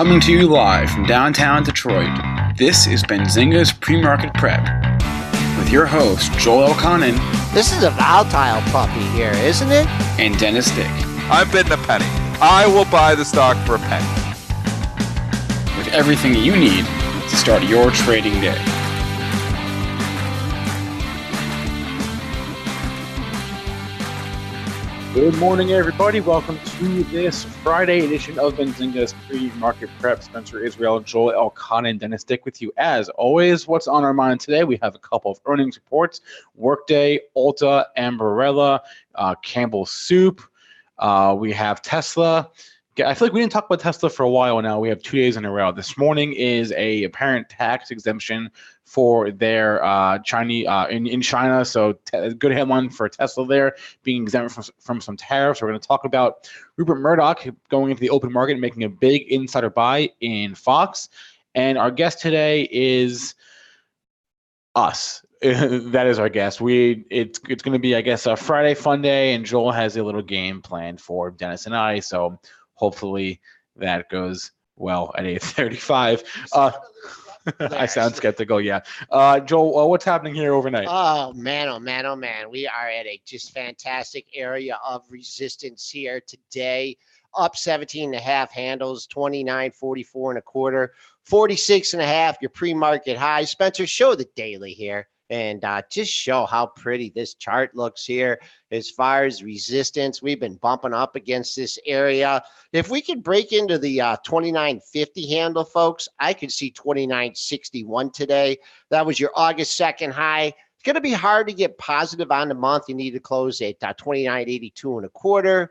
Coming to you live from downtown Detroit, this is Benzinga's PreMarket Prep with your host, Joel Elconin. This is a volatile puppy here, isn't it? And Dennis Dick. I'm bidding a penny. I will buy the stock for a penny. With everything you need to start your trading day. Good morning, everybody. Welcome to this Friday edition of Benzinga's Pre-Market Prep. Spencer Israel, Joel Elconin, Dennis Dick with you. As always, what's on our mind today? We have a couple of earnings reports. Workday, Ulta, Ambarella, Campbell Soup. We have Tesla. I feel like we didn't talk about Tesla for a while now. We have 2 days in a row. This morning is a apparent tax exemption for their Chinese in China. So good headline for Tesla there, being exempt from some tariffs. We're going to talk about Rupert Murdoch going into the open market and making a big insider buy in Fox. And our guest today is us. That is our guest. It's going to be, I guess, a Friday fun day, and Joel has a little game planned for Dennis and I. So hopefully that goes well at 8:35. I sound skeptical, yeah. Joel, what's happening here overnight? Oh, man, oh, man, oh, man. We are at a just fantastic area of resistance here today. Up 17.5 handles, 29.44 and a quarter, 46.5, your pre-market high. Spencer, show the daily here and just show how pretty this chart looks here as far as resistance. We've been bumping up against this area. If we could break into the 29.50 handle, folks, I could see 29.61 today. That was your August 2nd high. It's going to be hard to get positive on the month. You need to close at 29.82 and a quarter.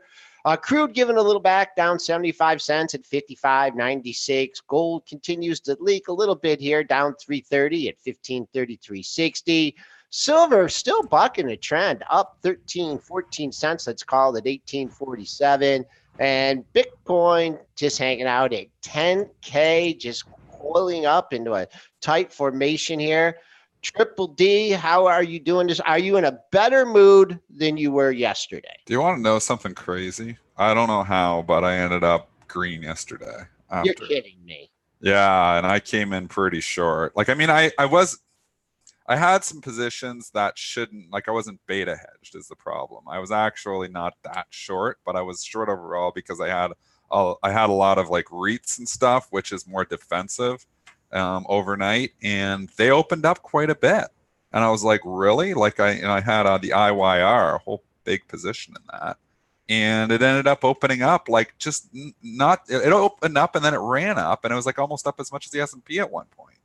Crude giving a little back, down 75 cents at 55.96. Gold continues to leak a little bit here, down 3.30 at 15.33.60. Silver still bucking a trend, up 14 cents. Let's call it 18.47. And Bitcoin just hanging out at 10K, just coiling up into a tight formation here. Triple D, how are you doing this? Are you in a better mood than you were yesterday? Do you want to know something crazy? I don't know how, but I ended up green yesterday. You're kidding me. Yeah, and I came in pretty short. Like, I mean, I had some positions that shouldn't, like I wasn't beta hedged is the problem. I was actually not that short, but I was short overall because I had a lot of like REITs and stuff, which is more defensive. Overnight, and they opened up quite a bit, and I was like, really? Like I had the IYR, a whole big position in that, and it ended up opening up like just not. It opened up and then it ran up, and it was like almost up as much as the S&P at one point.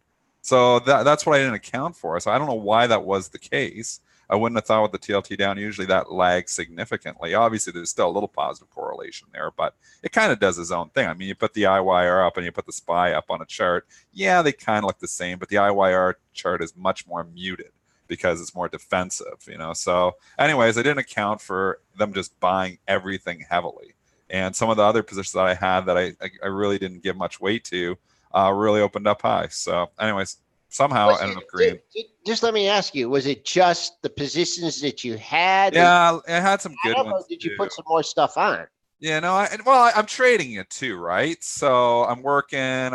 So that's what I didn't account for. So I don't know why that was the case. I wouldn't have thought with the TLT down, usually that lags significantly. Obviously, there's still a little positive correlation there, but it kind of does its own thing. I mean, you put the IYR up and you put the SPY up on a chart. Yeah, they kind of look the same, but the IYR chart is much more muted because it's more defensive, you know? So anyways, I didn't account for them just buying everything heavily. And some of the other positions that I had that I really didn't give much weight to really opened up high. So anyways, somehow ended up green. Just let me ask you, was it just the positions that you had? Yeah, I had some good ones. Did you put some more stuff on? Yeah, no, I'm trading it too, right? So I'm working,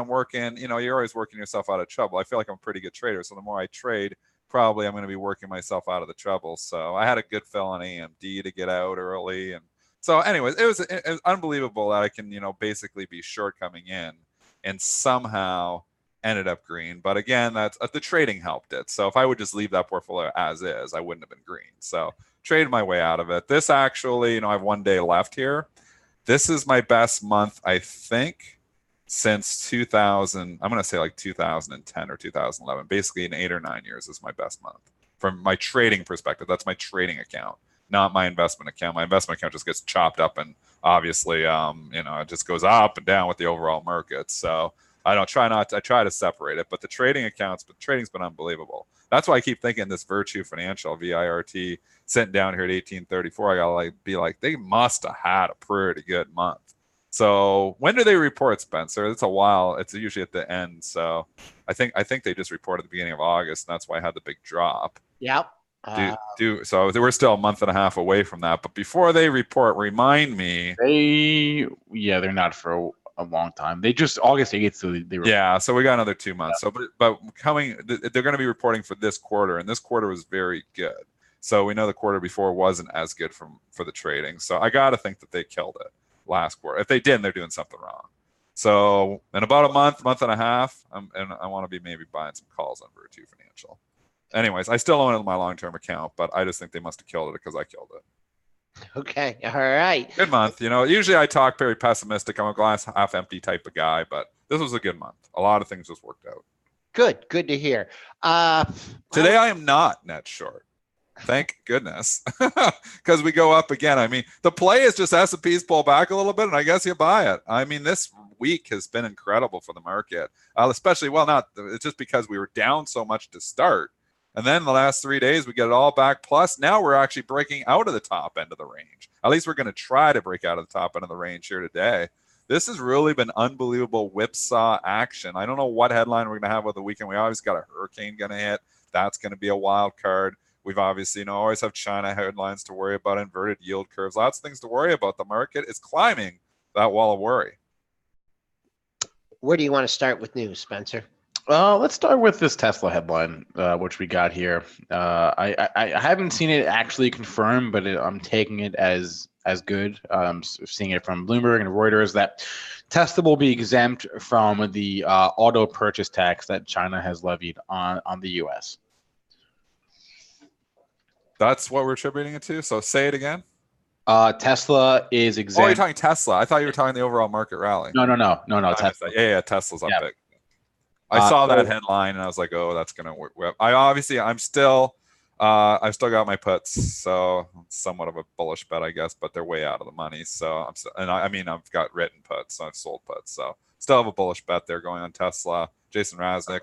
you know, you're always working yourself out of trouble. I feel like I'm a pretty good trader. So the more I trade, probably I'm going to be working myself out of the trouble. So I had a good fill on AMD to get out early. And so anyways, it was unbelievable that I can, you know, basically be short coming in and somehow ended up green. But again, that's the trading helped it. So if I would just leave that portfolio as is, I wouldn't have been green. So traded my way out of it. This actually, you know, I have 1 day left here. This is my best month, I think, since 2000. I'm going to say like 2010 or 2011. Basically in 8 or 9 years is my best month from my trading perspective. That's my trading account, not my investment account. My investment account just gets chopped up, and obviously, you know, it just goes up and down with the overall market. So I try to separate it, but the trading accounts, but trading's been unbelievable. That's why I keep thinking this Virtue Financial, VIRT, sitting down here at 1834, I gotta be like, they must have had a pretty good month. So when do they report, Spencer? It's a while. It's usually at the end. So I think they just reported at the beginning of August, and that's why I had the big drop. Yep. So we're still a month and a half away from that. But before they report, remind me. They're not for a long time. They just August 8th, so they were. Yeah, so we got another 2 months. So, but coming, they're going to be reporting for this quarter, and this quarter was very good. So we know the quarter before wasn't as good for the trading. So I got to think that they killed it last quarter. If they didn't, they're doing something wrong. So in about a month and a half, and I want to be maybe buying some calls on Virtu Financial. Anyways, I still own it in my long-term account, but I just think they must have killed it because I killed it. Okay. All right. Good month. Usually I talk very pessimistic. I'm a glass half empty type of guy, but this was a good month. A lot of things just worked out. Good. Good to hear. Today I am not net short. Thank goodness, because we go up again. I mean, the play is just S&P's pull back a little bit, and I guess you buy it. I mean, this week has been incredible for the market, especially, it's just because we were down so much to start. And then the last 3 days, we get it all back. Plus, now we're actually breaking out of the top end of the range. At least we're going to try to break out of the top end of the range here today. This has really been unbelievable whipsaw action. I don't know what headline we're going to have with the weekend. We always got a hurricane going to hit. That's going to be a wild card. We've obviously, always have China headlines to worry about, inverted yield curves, lots of things to worry about. The market is climbing that wall of worry. Where do you want to start with news, Spencer? Let's start with this Tesla headline, which we got here. I haven't seen it actually confirmed, but I'm taking it as good. Seeing it from Bloomberg and Reuters that Tesla will be exempt from the auto purchase tax that China has levied on the U.S. That's what we're attributing it to. So say it again. Tesla is exempt. Oh, you're talking Tesla. I thought you were talking the overall market rally. No. Tesla. Yeah, Tesla's up big. I saw that headline and I was like, oh, that's gonna work. I've still got my puts, so somewhat of a bullish bet, I guess, but they're way out of the money. So I've got written puts, so I've sold puts, so still have a bullish bet there going on Tesla. Jason Raznick,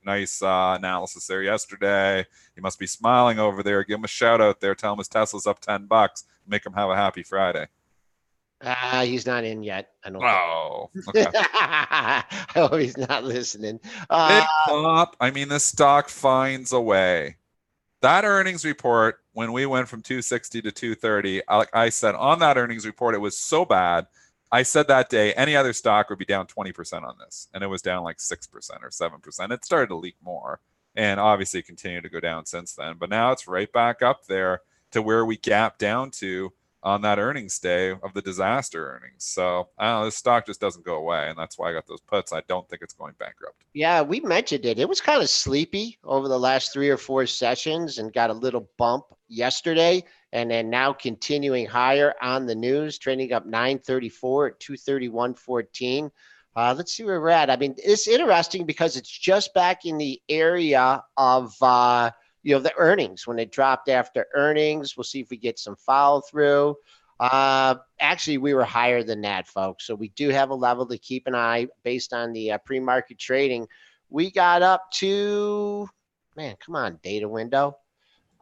nice analysis there yesterday. He must be smiling over there. Give him a shout out there. Tell him his Tesla's up $10. Make him have a happy Friday. He's not in yet. I don't. Oh, okay. I hope he's not listening. Big pop. I mean, this stock finds a way. That earnings report, when we went from 260 to 230, like I said on that earnings report, it was so bad. I said that day, any other stock would be down 20% on this, and it was down like 6% or 7%. It started to leak more, and obviously continued to go down since then. But now it's right back up there to where we gapped down to on that earnings day of the disaster earnings. So I don't know, this stock just doesn't go away, and that's why I got those puts. I don't think it's going bankrupt. Yeah, we mentioned it. It was kind of sleepy over the last 3 or 4 sessions and got a little bump yesterday, and then now continuing higher on the news, trading up 934 at 231.14. Let's see where we're at. I mean, it's interesting because it's just back in the area of the earnings. When it dropped after earnings, we'll see if we get some follow through. Actually, we were higher than that, folks. So we do have a level to keep an eye based on the pre-market trading. We got up to, man, come on, data window,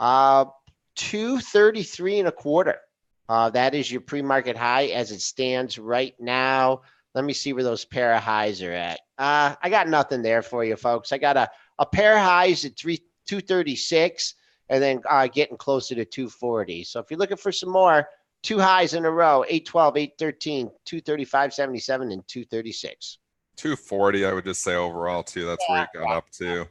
233.25. That is your pre-market high as it stands right now. Let me see where those pair of highs are at. I got nothing there for you, folks. I got a pair of highs at 236 and then getting closer to 240. So if you're looking for some more, 2 highs in a row, 812, 813, 235.77, and 236. 240, I would just say overall too. That's where it got up to.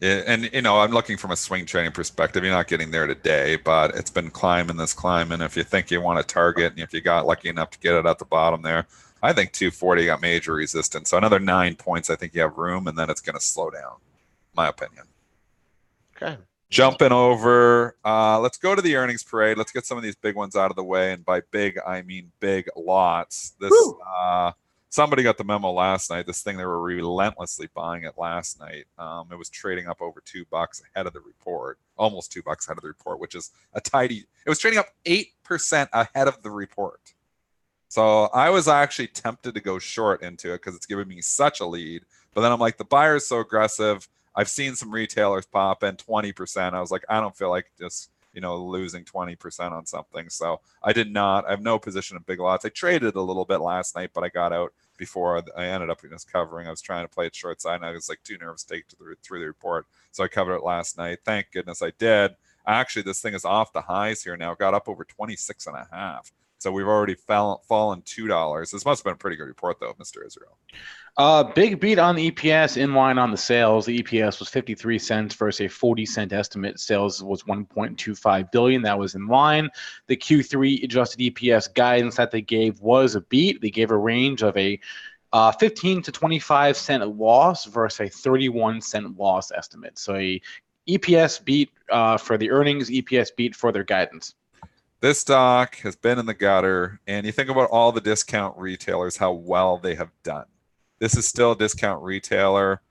And I'm looking from a swing trading perspective. You're not getting there today, but it's been climbing. If you think you want to target, and if you got lucky enough to get it at the bottom there, I think 240 got major resistance. So another 9 points, I think you have room, and then it's going to slow down, my opinion. Okay. Jumping over, let's go to the earnings parade. Let's get some of these big ones out of the way. And by big, I mean big lots. Somebody got the memo last night. This thing, they were relentlessly buying it last night. It was trading up over $2 ahead of the report, almost $2 ahead of the report, which is it was trading up 8% ahead of the report. So I was actually tempted to go short into it because it's giving me such a lead. But then I'm like, the buyer is so aggressive. I've seen some retailers pop in 20%. I was like, I don't feel like just, losing 20% on something. So I did not. I have no position in big lots. I traded a little bit last night, but I got out before I ended up just covering. I was trying to play it short side, and I was like too nervous to take through the report. So I covered it last night. Thank goodness I did. Actually, this thing is off the highs here now. Got up over 26.5. So we've already fallen $2. This must have been a pretty good report, though, Mr. Israel. Big beat on the EPS, in line on the sales. The EPS was 53 cents versus a 40-cent estimate. Sales was 1.25 billion. That was in line. The Q3 adjusted EPS guidance that they gave was a beat. They gave a range of a 15 to 25 cent loss versus a 31-cent loss estimate. So a EPS beat for the earnings, EPS beat for their guidance. This stock has been in the gutter, and you think about all the discount retailers, how well they have done. This is still a discount retailer.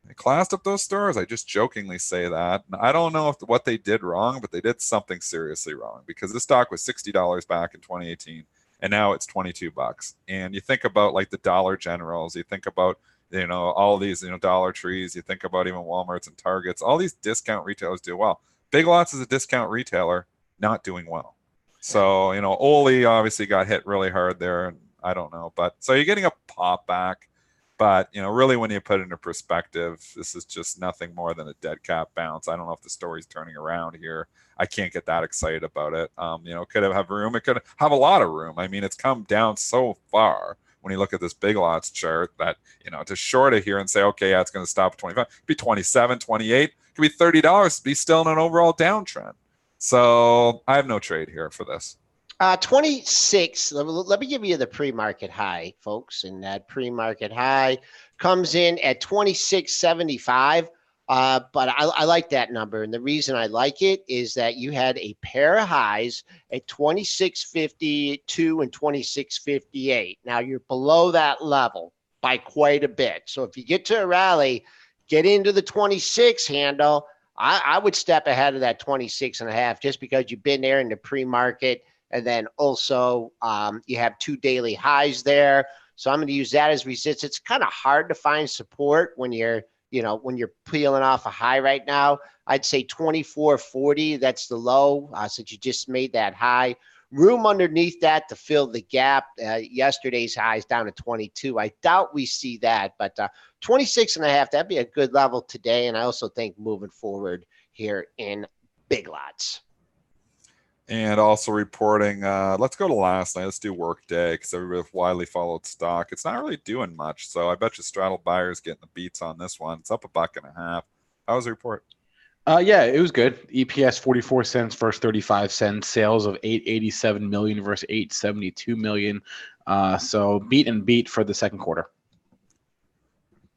They classed up those stores. I just jokingly say that. And I don't know what they did wrong, but they did something seriously wrong, because this stock was $60 back in 2018, and now it's $22. And you think about like the Dollar Generals, you think about all these Dollar Trees, you think about even Walmarts and Targets. All these discount retailers do well. Big Lots is a discount retailer, not doing well. So Oli obviously got hit really hard there, and I don't know, but so you're getting a pop back. But, really, when you put it into perspective, this is just nothing more than a dead cat bounce. I don't know if the story's turning around here. I can't get that excited about it. Could have room. It could have a lot of room. I mean, it's come down so far when you look at this Big Lots chart that, to short it here and say, okay, yeah, it's going to stop at 25, it'd be 27, 28, it could be $30, be still in an overall downtrend. So I have no trade here for this. 26. Let me give you the pre-market high, folks. And that pre-market high comes in at 26.75. But I like that number. And the reason I like it is that you had a pair of highs at 26.52 and 26.58. Now you're below that level by quite a bit. So if you get to a rally, get into the 26 handle. I would step ahead of that 26.5 just because you've been there in the pre-market. And then also you have 2 daily highs there. So I'm going to use that as resistance. It's kind of hard to find support when you're peeling off a high right now. I'd say 24.40. That's the low since you just made that high. Room underneath that to fill the gap. Yesterday's high is down to 22. I doubt we see that, but 26.5, that'd be a good level today. And I also think moving forward here in Big Lots. And also reporting, let's go to last night. Let's do Workday, because everybody widely followed stock. It's not really doing much, so I bet you straddle buyers getting the beats on this one. It's up $1.50. How was the report? Yeah, it was good. EPS 44 cents versus 35 cents. Sales of 887 million versus 872 million. So beat for the second quarter.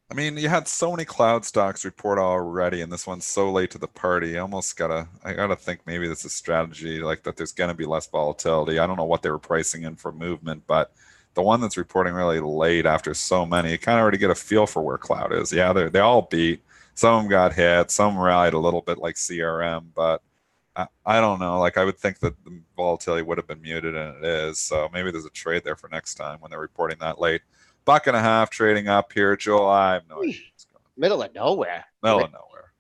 I mean, you had so many cloud stocks report already, and this one's so late to the party. I gotta think maybe this is strategy, like that there's gonna be less volatility. I don't know what they were pricing in for movement, but the one that's reporting really late after so many, you kind of already get a feel for where cloud is. Yeah, they all beat. Some of them got hit. Some rallied a little bit, like CRM, but I don't know. Like, I would think that the volatility would have been muted, and it is. So maybe there's a trade there for next time when they're reporting that late. $1.50 trading up here, Joel. I have no idea what's going on. Middle of nowhere. Middle of nowhere.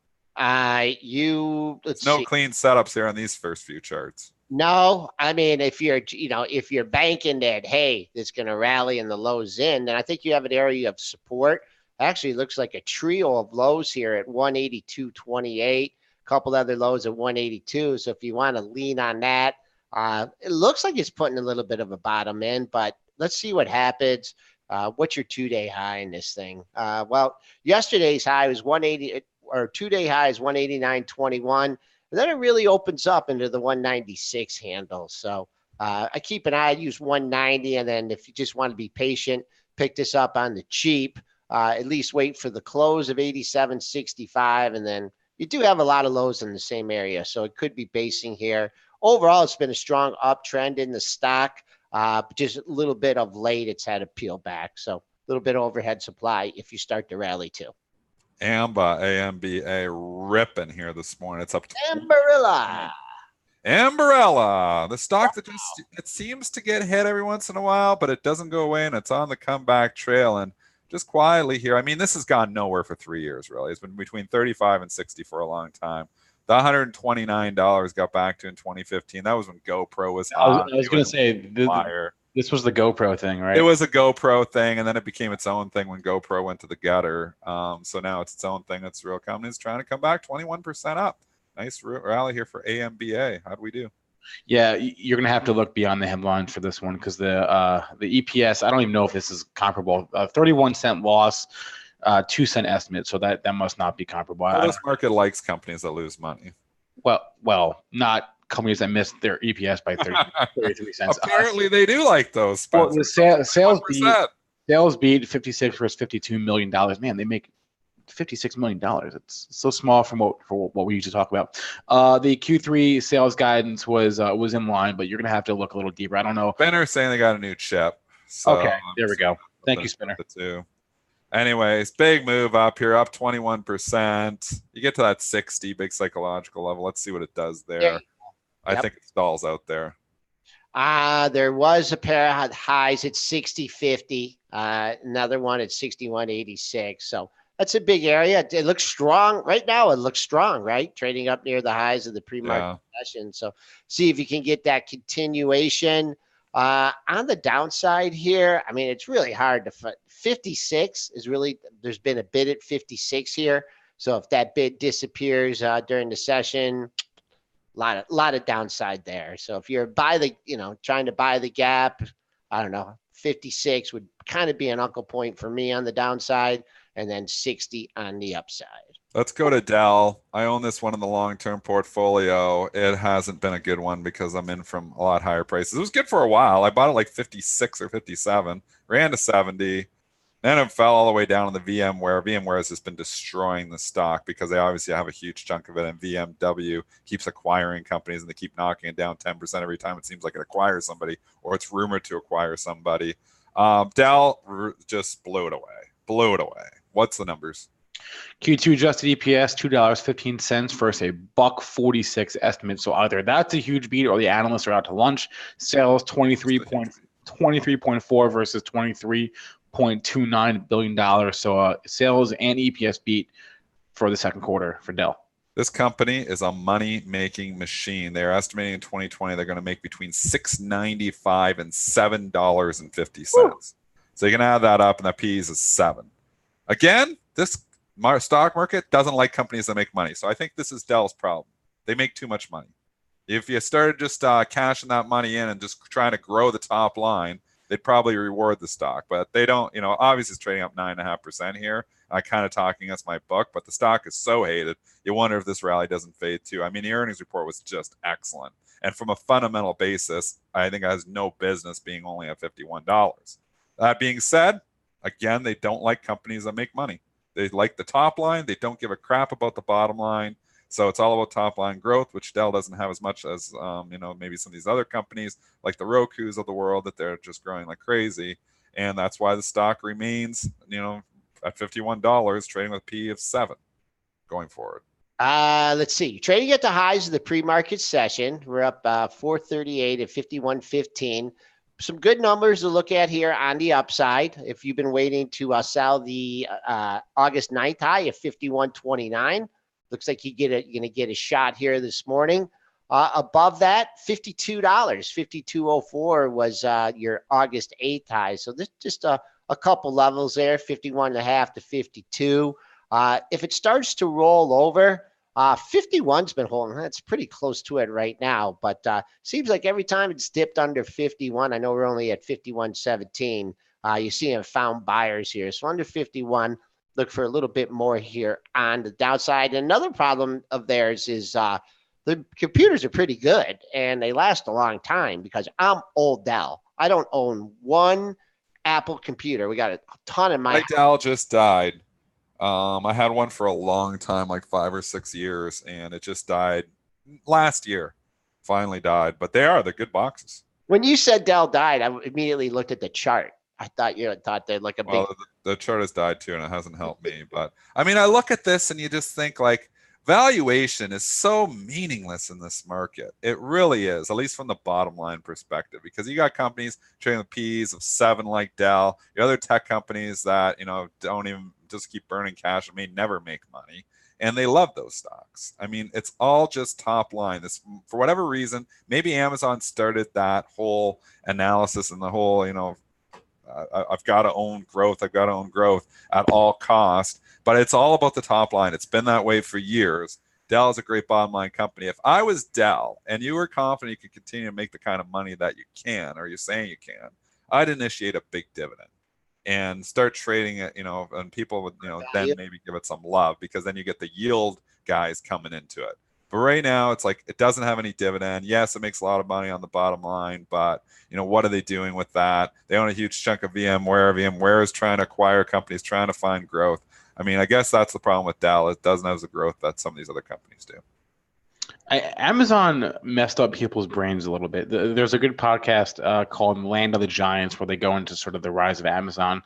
Let's no see. Clean setups here on these first few charts. No, I mean, if you're banking that, hey, it's going to rally in the lows in, then I think you have an area of support. Actually, it looks like a trio of lows here at 182.28, a couple other lows at 182. So if you want to lean on that, it looks like it's putting a little bit of a bottom in, but let's see what happens. What's your 2-day high in this thing? Well, yesterday's high was 180, or 2-day high is 189.21. And then it really opens up into the 196 handle. So I keep an eye, I use 190. And then if you just want to be patient, pick this up on the cheap, at least wait for the close of 87.65. And then you do have a lot of lows in the same area. So it could be basing here. Overall, it's been a strong uptrend in the stock. Just a little bit of late, it's had to peel back. So a little bit of overhead supply if you start to rally too. AMBA ripping here this morning. It's up to Ambarella, the stock that just it seems to get hit every once in a while, but it doesn't go away, and it's on the comeback trail. And just quietly here, I mean, this has gone nowhere for 3 years, really. It's been between 35 and 60 for a long time. The $129 got back to in 2015. That was when GoPro was hot. I was going to say, this was the GoPro thing, right? It was a GoPro thing, and then it became its own thing when GoPro went to the gutter. So now it's its own thing. That's real companies trying to come back 21% up. Nice rally here for AMBA. How'd we do? Yeah, you're gonna have to look beyond the headlines for this one because the EPS. I don't even know if this is comparable. 31-cent loss, 2-cent estimate. So that must not be comparable. Well, this market likes companies that lose money. Well, not companies that missed their EPS by 33 cents. Apparently, they do like those, Well, Spencer. the sales beat 1%. 56 versus $52 million. Man, they make $56 million. It's so small from what we usually talk about. The Q3 sales guidance was in line, but you're gonna have to look a little deeper. I don't know. Spinner's saying they got a new chip. So Okay, there we go. Thank you, Spinner. Anyways, big move up here, up 21%. You get to that 60 big psychological level. Let's see what it does there. I think it stalls out there. There was a pair of highs at 60.50, another one at 61.86. So that's a big area. It looks strong right now. It looks strong, right? Trading up near the highs of the pre-market session. So see if you can get that continuation. On the downside here, I mean, it's really hard to 56 is really, there's been a bid at 56 here. So if that bid disappears during the session, a lot of downside there. So if you're trying to buy the gap, I don't know, 56 would kind of be an uncle point for me on the downside, and then 60 on the upside. Let's go to Dell. I own this one in the long-term portfolio. It hasn't been a good one because I'm in from a lot higher prices. It was good for a while. I bought it like 56 or 57, ran to 70. Then it fell all the way down to the VMware. VMware has just been destroying the stock because they obviously have a huge chunk of it, and VMW keeps acquiring companies, and they keep knocking it down 10% every time it seems like it acquires somebody, or it's rumored to acquire somebody. Dell just blew it away. What's the numbers? Q2 adjusted EPS $2.15 versus a $1.46 estimate. So either that's a huge beat, or the analysts are out to lunch. Sales 23.4 versus $23.29 billion. So sales and EPS beat for the second quarter for Dell. This company is a money-making machine. They're estimating in 2020 they're going to make between $6.95 and $7.50. So you can add that up, and that PE is 7. Again, this stock market doesn't like companies that make money. So I think this is Dell's problem. They make too much money. If you started just cashing that money in and just trying to grow the top line, they'd probably reward the stock. But they don't, obviously it's trading up 9.5% here. Kind of talking against my book, but the stock is so hated. You wonder if this rally doesn't fade too. I mean, the earnings report was just excellent. And from a fundamental basis, I think it has no business being only at $51. That being said, again, they don't like companies that make money. They like the top line. They don't give a crap about the bottom line. So it's all about top line growth, which Dell doesn't have as much as, maybe some of these other companies like the Rokus of the world, that they're just growing like crazy. And that's why the stock remains, at $51, trading with a P of 7 going forward. Let's see. Trading at the highs of the pre-market session. We're up 438 at 51.15. Some good numbers to look at here on the upside. If you've been waiting to sell the August 9th high at 51.29, looks like you're going to get a shot here this morning. Above that, $52, 52.04 was your August 8th high. So this just a couple levels there, 51.5 to 52. If it starts to roll over, 51's been holding. That's pretty close to it right now, but seems like every time it's dipped under 51, I know we're only at 51.17. You see them found buyers here. So under 51, look for a little bit more here on the downside. Another problem of theirs is the computers are pretty good and they last a long time, because I'm old Dell. I don't own one Apple computer. We got a ton in my Dell just died. I had one for a long time, like 5 or 6 years, and it just died last year. Finally died, but they're good boxes. When you said Dell died, I immediately looked at the chart. I thought they'd like a big. Well, the chart has died too, and it hasn't helped me. But I mean, I look at this and you just think like valuation is so meaningless in this market. It really is, at least from the bottom line perspective, because you got companies trading with P's of 7 like Dell. The other tech companies that don't even just keep burning cash and may never make money, and they love those stocks. I mean, it's all just top line. This, for whatever reason, maybe Amazon started that whole analysis and the whole, I've got to own growth. I've got to own growth at all cost. But it's all about the top line. It's been that way for years. Dell is a great bottom line company. If I was Dell and you were confident you could continue to make the kind of money that you can, or you're saying you can, I'd initiate a big dividend and start trading it, and people would, then maybe give it some love, because then you get the yield guys coming into it. But right now, it's like it doesn't have any dividend. Yes, it makes a lot of money on the bottom line, but what are they doing with that? They own a huge chunk of VMware. VMware is trying to acquire companies, trying to find growth. I mean, I guess that's the problem with Dell. It doesn't have the growth that some of these other companies do. Amazon messed up people's brains a little bit. There's a good podcast called Land of the Giants where they go into sort of the rise of Amazon.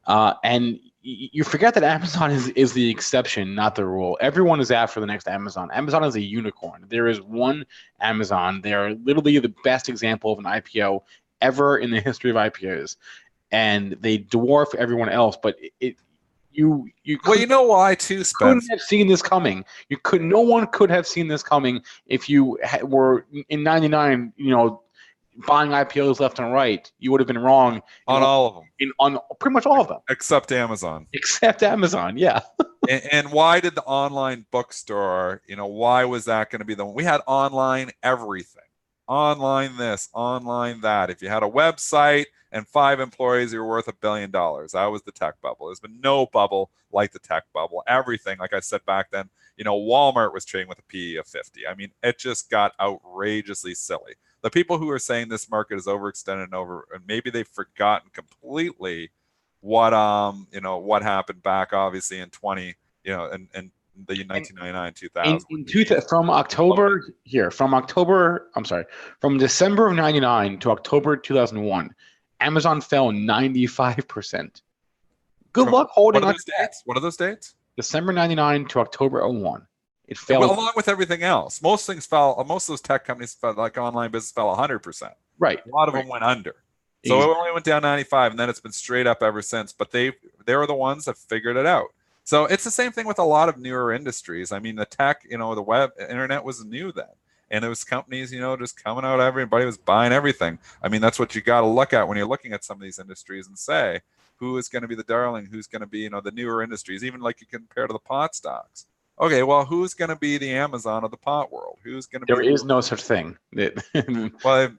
And you forget that Amazon is the exception, not the rule. Everyone is after the next Amazon. Amazon is a unicorn. There is one Amazon. They are literally the best example of an IPO ever in the history of IPOs. And they dwarf everyone else, but you well, you know why too, Spence? Couldn't have seen this coming. No one could have seen this coming if you were in '99. Buying IPOs left and right. You would have been wrong on all of them. On pretty much all of them, except Amazon. Except Amazon, yeah. and why did the online bookstore? Why was that going to be the one? We had online everything. Online this, online that. If you had a website and 5 employees, you were worth $1 billion. That was the tech bubble. There's been no bubble like the tech bubble. Everything, like I said back then, Walmart was trading with a PE of 50. I mean, it just got outrageously silly. The people who are saying this market is overextended and maybe they've forgotten completely what happened back obviously in 20, and the 1999 2000 from December of 99 to October 2001, Amazon fell 95%. Good luck holding on to that. What are those dates? December 99 to October 01. It fell. Well, along with everything else. Most things fell. Most of those tech companies fell, like online business, fell 100%. Right. A lot of them went under. So it only went down 95, and then it's been straight up ever since. But they're the ones that figured it out. So it's the same thing with a lot of newer industries. I mean, the tech, the web, internet was new then. And it was companies, just coming out. Everybody was buying everything. I mean, that's what you got to look at when you're looking at some of these industries and say, who is going to be the darling? Who's going to be, the newer industries? Even like you compare to the pot stocks. Okay, well, who's going to be the Amazon of the pot world? Who's going to be? There is no such thing. Well,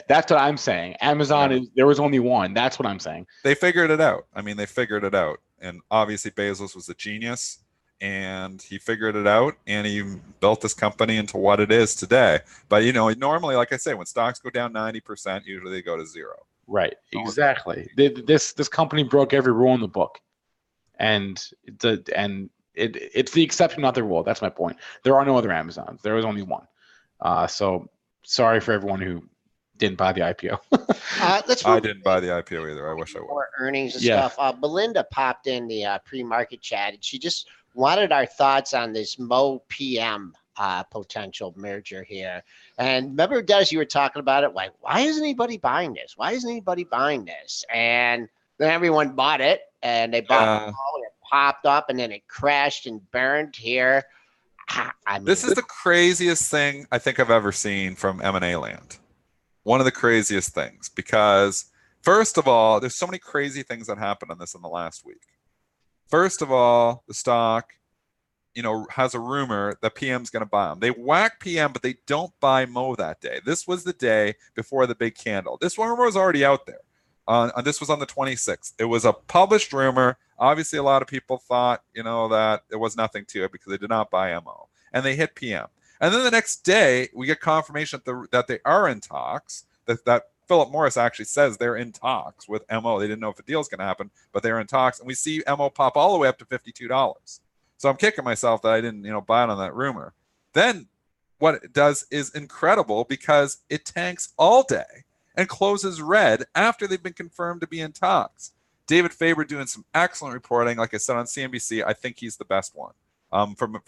that's what I'm saying. Amazon there was only one. That's what I'm saying. They figured it out. I mean, they figured it out. And obviously Bezos was a genius, and he figured it out, and he built this company into what it is today. But, normally, like I say, when stocks go down 90%, usually they go to zero. Right, exactly. This company broke every rule in the book. And it's the exception, not the rule. That's my point. There are no other Amazons. There is only one. So sorry for everyone who didn't buy the IPO. I didn't buy the IPO either. I wish I would. More earnings and stuff. Belinda popped in the pre-market chat, and she just wanted our thoughts on this Mo PM potential merger here. And remember, Dennis, you were talking about it. Like, why isn't anybody buying this? Why isn't anybody buying this? And then everyone bought it, and they bought it all, and it popped up, and then it crashed and burned here. This is the craziest thing I think I've ever seen from M&A land. One of the craziest things, because first of all, there's so many crazy things that happened on this in the last week. First of all, the stock, has a rumor that PM's going to buy them. They whack PM, but they don't buy Mo that day. This was the day before the big candle. This rumor was already out there. This was on the 26th. It was a published rumor. Obviously, a lot of people thought, that there was nothing to it because they did not buy MO. And they hit PM. And then the next day, we get confirmation that they are in talks, that Philip Morris actually says they're in talks with MO. They didn't know if a deal's going to happen, but they're in talks. And we see MO pop all the way up to $52. So I'm kicking myself that I didn't, buy it on that rumor. Then what it does is incredible, because it tanks all day and closes red after they've been confirmed to be in talks. David Faber doing some excellent reporting. Like I said on CNBC, I think he's the best one. From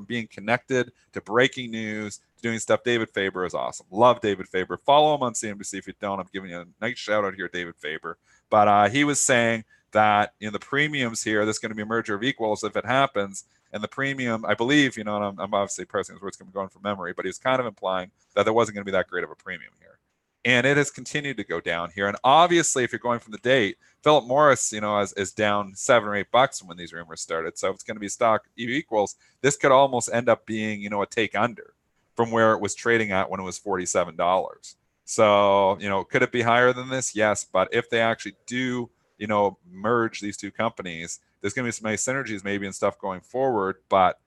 being connected to breaking news to doing stuff. David Faber is awesome. Love David Faber. Follow him on CNBC. If you don't, I'm giving you a nice shout out here, David Faber. But he was saying that the premiums here, there's going to be a merger of equals if it happens. And the premium, I believe, and I'm obviously parsing his words, going from memory, but he was kind of implying that there wasn't going to be that great of a premium here. and it has continued to go down here. And obviously, if you're going from the date, Philip Morris, is down $7 or $8 when these rumors started. So if it's going to be stock equals, this could almost end up being, a take under from where it was trading at when it was $47. So, could it be higher than this? Yes. But if they actually do, merge these two companies, there's going to be some nice synergies maybe and stuff going forward. But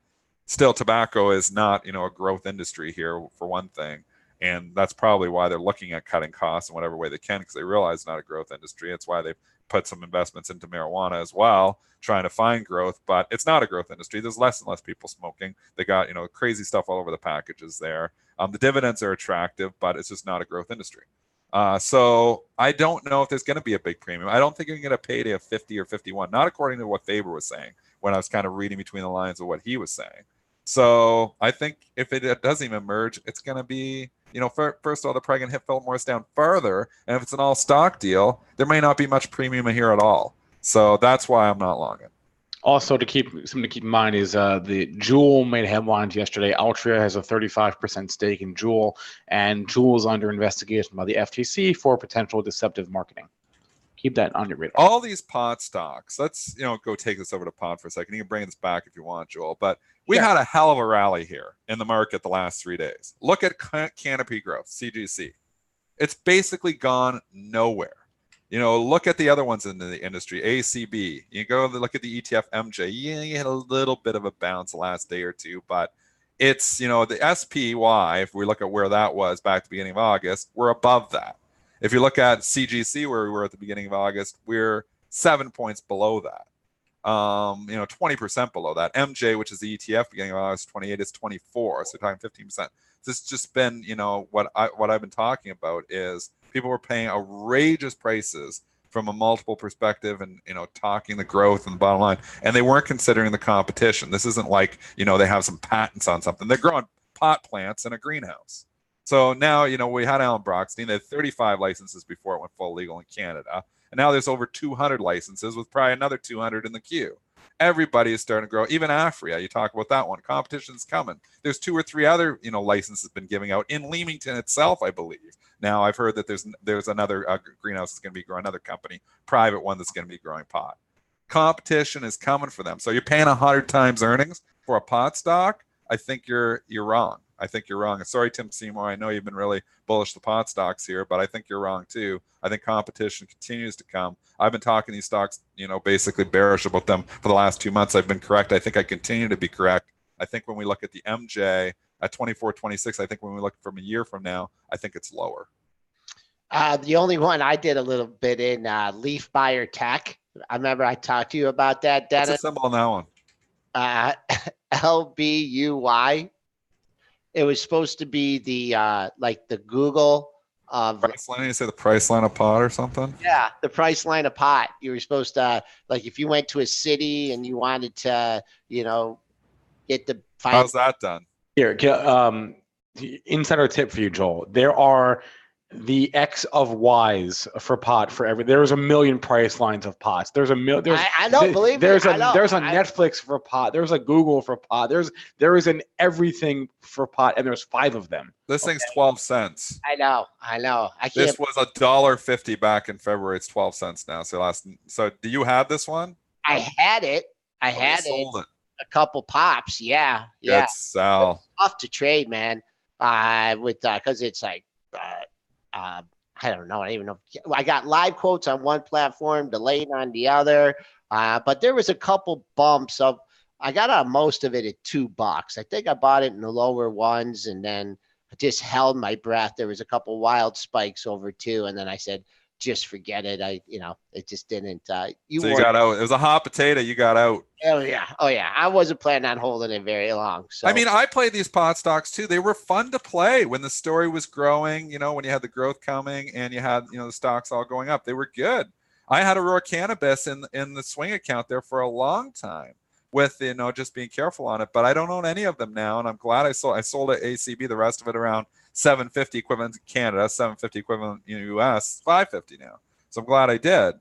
still, tobacco is not, a growth industry here for one thing. And that's probably why they're looking at cutting costs in whatever way they can, because they realize it's not a growth industry. That's why they've put some investments into marijuana as well, trying to find growth. But it's not a growth industry. There's less and less people smoking. They got, crazy stuff all over the packages there. The dividends are attractive, but it's just not a growth industry. So I don't know if there's going to be a big premium. I don't think you're going to get a payday of 50 or 51, not according to what Faber was saying when I was kind of reading between the lines of what he was saying. So I think if it doesn't even merge, it's going to be, first of all, they're probably going to hit Philip Morris down further. And if it's an all stock deal, there may not be much premium here at all. So that's why I'm not long it. Also, something to keep in mind is the Juul made headlines yesterday. Altria has a 35% stake in Juul, and Juul is under investigation by the FTC for potential deceptive marketing. Keep that on your radar. All these pot stocks. Let's go take this over to pot for a second. You can bring this back if you want, Joel. But we had a hell of a rally here in the market the last 3 days. Look at Canopy Growth, CGC. It's basically gone nowhere. Look at the other ones in the industry, ACB. You go look at the ETF MJ. You had a little bit of a bounce the last day or two, but it's, the SPY, if we look at where that was back at the beginning of August, we're above that. If you look at CGC, where we were at the beginning of August, we're 7 points below that. 20% below that. MJ, which is the ETF, beginning of August 28, is 24. So we're talking 15%. This has just been, what I've been talking about is people were paying outrageous prices from a multiple perspective and, talking the growth and the bottom line. And they weren't considering the competition. This isn't like, they have some patents on something. They're growing pot plants in a greenhouse. So now, we had Alan Brockstein. They had 35 licenses before it went full legal in Canada. And now there's over 200 licenses with probably another 200 in the queue. Everybody is starting to grow. Even Afria, you talk about that one. Competition's coming. There's 2 or 3 other, licenses been giving out in Leamington itself, I believe. Now I've heard that there's another greenhouse that's going to be growing, another company, private one that's going to be growing pot. Competition is coming for them. So you're paying 100 times earnings for a pot stock. I think you're wrong. I think you're wrong. Sorry, Tim Seymour. I know you've been really bullish the pot stocks here, but I think you're wrong too. I think competition continues to come. I've been talking these stocks, basically bearish about them for the last 2 months. I've been correct. I think I continue to be correct. I think when we look at the MJ at 24.26, I think when we look from a year from now, I think it's lower. The only one I did a little bit in Leaf Buyer Tech. I remember I talked to you about that, Dennis. What's the symbol on that one? LBUY. It was supposed to be the like the Google of price line. You say the price line of pot or something? Yeah, the price line of pot. You were supposed to, like, if you went to a city and you wanted to, get the. How's that done? Here, insider tip for you, Joel. There are the X of Y's for pot for every. There's a million price lines of pots. There's a million. I know. Believe me. There's a Netflix for pot. There's a Google for pot. There is an everything for pot, and there's 5 of them. This thing's 12 cents. I know. I can't. This was $1.50 back in February. It's 12 cents now. So do you have this one? I had it. I had it. A couple pops. Yeah. Good sell. It's tough to trade, man. Because it's like. I don't know. I don't even know. I got live quotes on one platform, delayed on the other. But there was a couple bumps of. I got on most of it at $2. I think I bought it in the lower ones, and then I just held my breath. There was a couple wild spikes over 2, and then I said, just forget it. It just didn't. So you got out. It was a hot potato. You got out. Oh yeah. I wasn't planning on holding it very long. So I played these pot stocks too. They were fun to play when the story was growing. When you had the growth coming and you had the stocks all going up. They were good. I had a raw cannabis in the swing account there for a long time with just being careful on it. But I don't own any of them now, and I'm glad I sold. I sold at ACB. The rest of it around 750 equivalent in Canada, 750 equivalent in the US, 550 now. So I'm glad I did.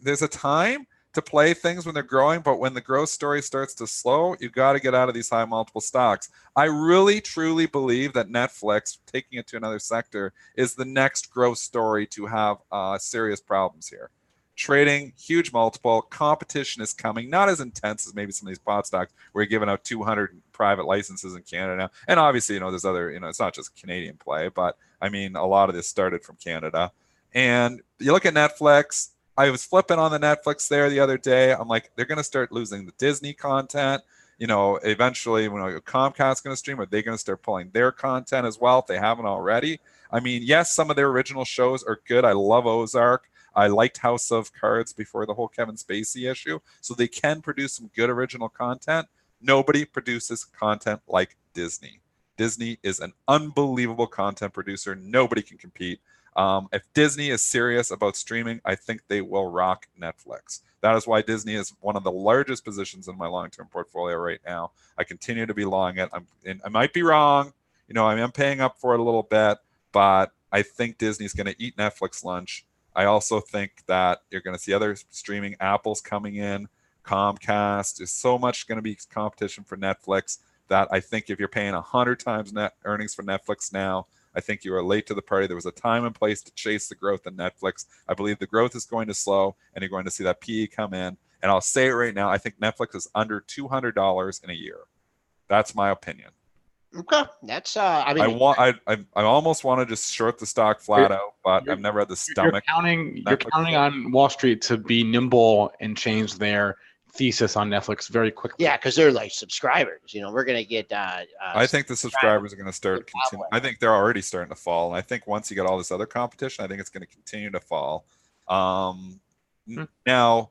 There's a time to play things when they're growing, but when the growth story starts to slow, you got to get out of these high multiple stocks. I really, truly believe that Netflix, taking it to another sector, is the next growth story to have serious problems here. Trading, huge multiple, competition is coming, not as intense as maybe some of these pod stocks where you're giving out 200 private licenses in Canada now. And obviously, there's other, it's not just Canadian play, but I mean, a lot of this started from Canada. And you look at Netflix, I was flipping on the Netflix there the other day. I'm like, they're going to start losing the Disney content. Eventually, when Comcast's going to stream, are they going to start pulling their content as well if they haven't already? I mean, yes, some of their original shows are good. I love Ozark. I liked House of Cards before the whole Kevin Spacey issue. So they can produce some good original content. Nobody produces content like Disney. Disney is an unbelievable content producer. Nobody can compete. If Disney is serious about streaming, I think they will rock Netflix. That is why Disney is one of the largest positions in my long-term portfolio right now. I continue to be long it. I might be wrong. I am paying up for it a little bit, but I think Disney's going to eat Netflix lunch. I also think that you're going to see other streaming. Apple's coming in, Comcast. There's so much going to be competition for Netflix that I think if you're paying 100 times net earnings for Netflix now, I think you are late to the party. There was a time and place to chase the growth in Netflix. I believe the growth is going to slow, and you're going to see that PE come in. And I'll say it right now, I think Netflix is under $200 in a year. That's my opinion. Okay, that's I almost want to just short the stock flat out, but I've never had the stomach. You're counting on Wall Street to be nimble and change their thesis on Netflix very quickly. Yeah, because they're like subscribers. We're gonna get. I think the subscribers are going to start. I think they're already starting to fall, and I think once you get all this other competition, I think it's going to continue to fall. Now.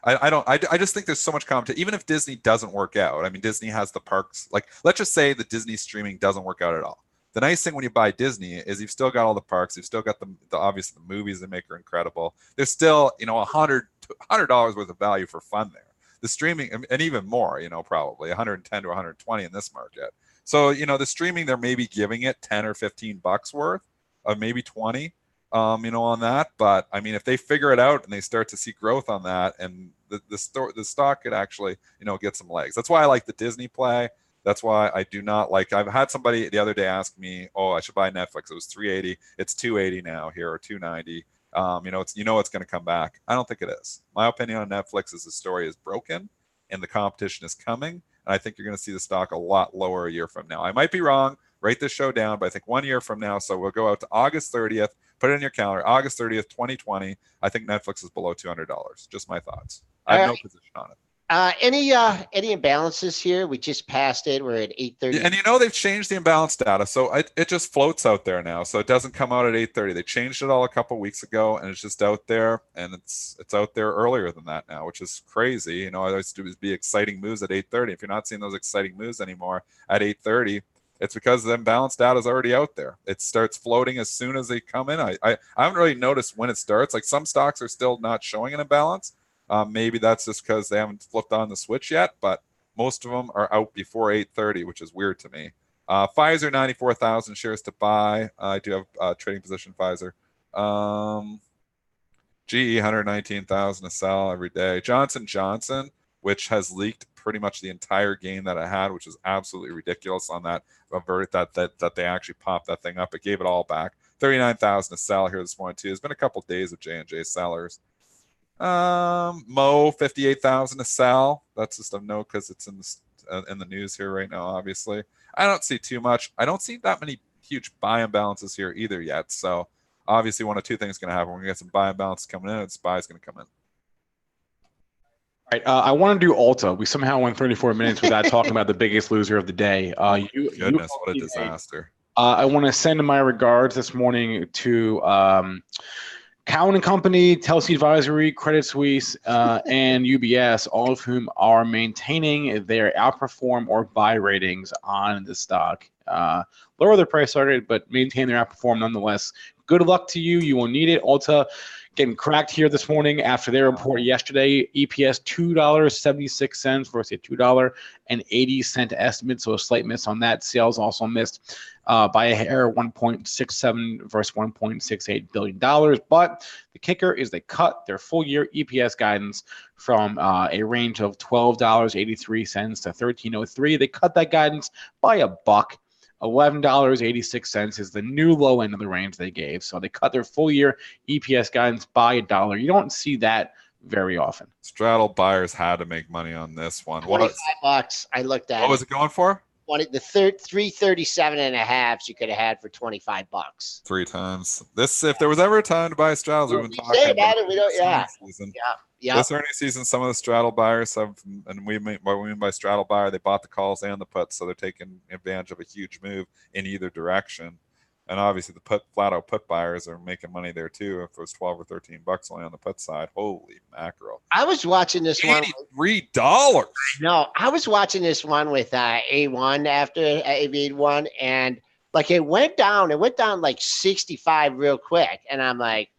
I just think there's so much competition. Even if Disney doesn't work out, I mean, Disney has the parks. Like, let's just say the Disney streaming doesn't work out at all. The nice thing when you buy Disney is you've still got all the parks. You've still got the obviously the movies they make are incredible. There's still, $100 worth of value for fun there. The streaming, and even more, probably 110 to 120 in this market. So, the streaming, they're maybe giving it 10 or 15 bucks worth, of maybe 20. On that. But I mean, if they figure it out and they start to see growth on that, and the stock could actually, get some legs. That's why I like the Disney play. That's why I do not like. I've had somebody the other day ask me, "Oh, I should buy Netflix." It was $380. It's $280 now here, or $290. It's going to come back. I don't think it is. My opinion on Netflix is the story is broken, and the competition is coming. And I think you're going to see the stock a lot lower a year from now. I might be wrong. Write this show down, but I think 1 year from now, so we'll go out to August 30th. Put it in your calendar, August 30th, 2020. I think Netflix is below $200. Just my thoughts. I have no position on it. Any imbalances here? We just passed it. We're at 8:30. And they've changed the imbalance data, so it just floats out there now. So it doesn't come out at 8:30. They changed it all a couple weeks ago, and it's just out there, and it's out there earlier than that now, which is crazy. I used to be exciting moves at 8:30. If you're not seeing those exciting moves anymore at 8:30. It's because the imbalance data is already out there. It starts floating as soon as they come in. I haven't really noticed when it starts. Like, some stocks are still not showing an imbalance. Maybe that's just because they haven't flipped on the switch yet, but most of them are out before 8:30, which is weird to me. Pfizer, 94,000 shares to buy. I do have a trading position Pfizer. GE, 119,000 to sell every day. Johnson & Johnson, which has leaked pretty much the entire gain that it had, which is absolutely ridiculous on that verdict that they actually popped that thing up. It gave it all back. 39,000 to sell here this morning too. There's been a couple days of J&J sellers. Mo, 58,000 to sell. That's just a note because it's in the news here right now. Obviously, I don't see too much. I don't see that many huge buy imbalances here either yet. So obviously, one of two things is going to happen. We're going to get some buy imbalances coming in, and SPY is going to come in. All right, I want to do Ulta. We somehow went 34 minutes without talking about the biggest loser of the day. Goodness, what a disaster. I want to send my regards this morning to Cowen & Company, Telsey Advisory, Credit Suisse, and UBS, all of whom are maintaining their outperform or buy ratings on the stock. Lower their price target, but maintain their outperform nonetheless. Good luck to you. You will need it. Ulta getting cracked here this morning after their report yesterday. EPS $2.76 versus a $2.80 estimate, so a slight miss on that. Sales also missed by a hair, 1.67 versus $1.68 billion. But the kicker is they cut their full year EPS guidance from a range of $12.83 to $13.03. They cut that guidance by a buck. $11.86 is the new low end of the range they gave. So they cut their full year EPS guidance by $1. You don't see that very often. Straddle buyers had to make money on this one. $25. I looked at it. What was it going for? The 337 and a half you could have had for $25. 3 times. This, if there was ever a time to buy straddles, we've been talking say about it. We don't. Yeah. Yeah. This earnings season, some of the straddle buyers have, and what we mean by straddle buyer, they bought the calls and the puts, so they're taking advantage of a huge move in either direction. And obviously, the flat out put buyers are making money there too. If it was 12 or 13 bucks only on the put side, holy mackerel! I was watching this one. $83. No, I was watching this one with A1 after A1, and like it went down like 65 real quick, and I'm like,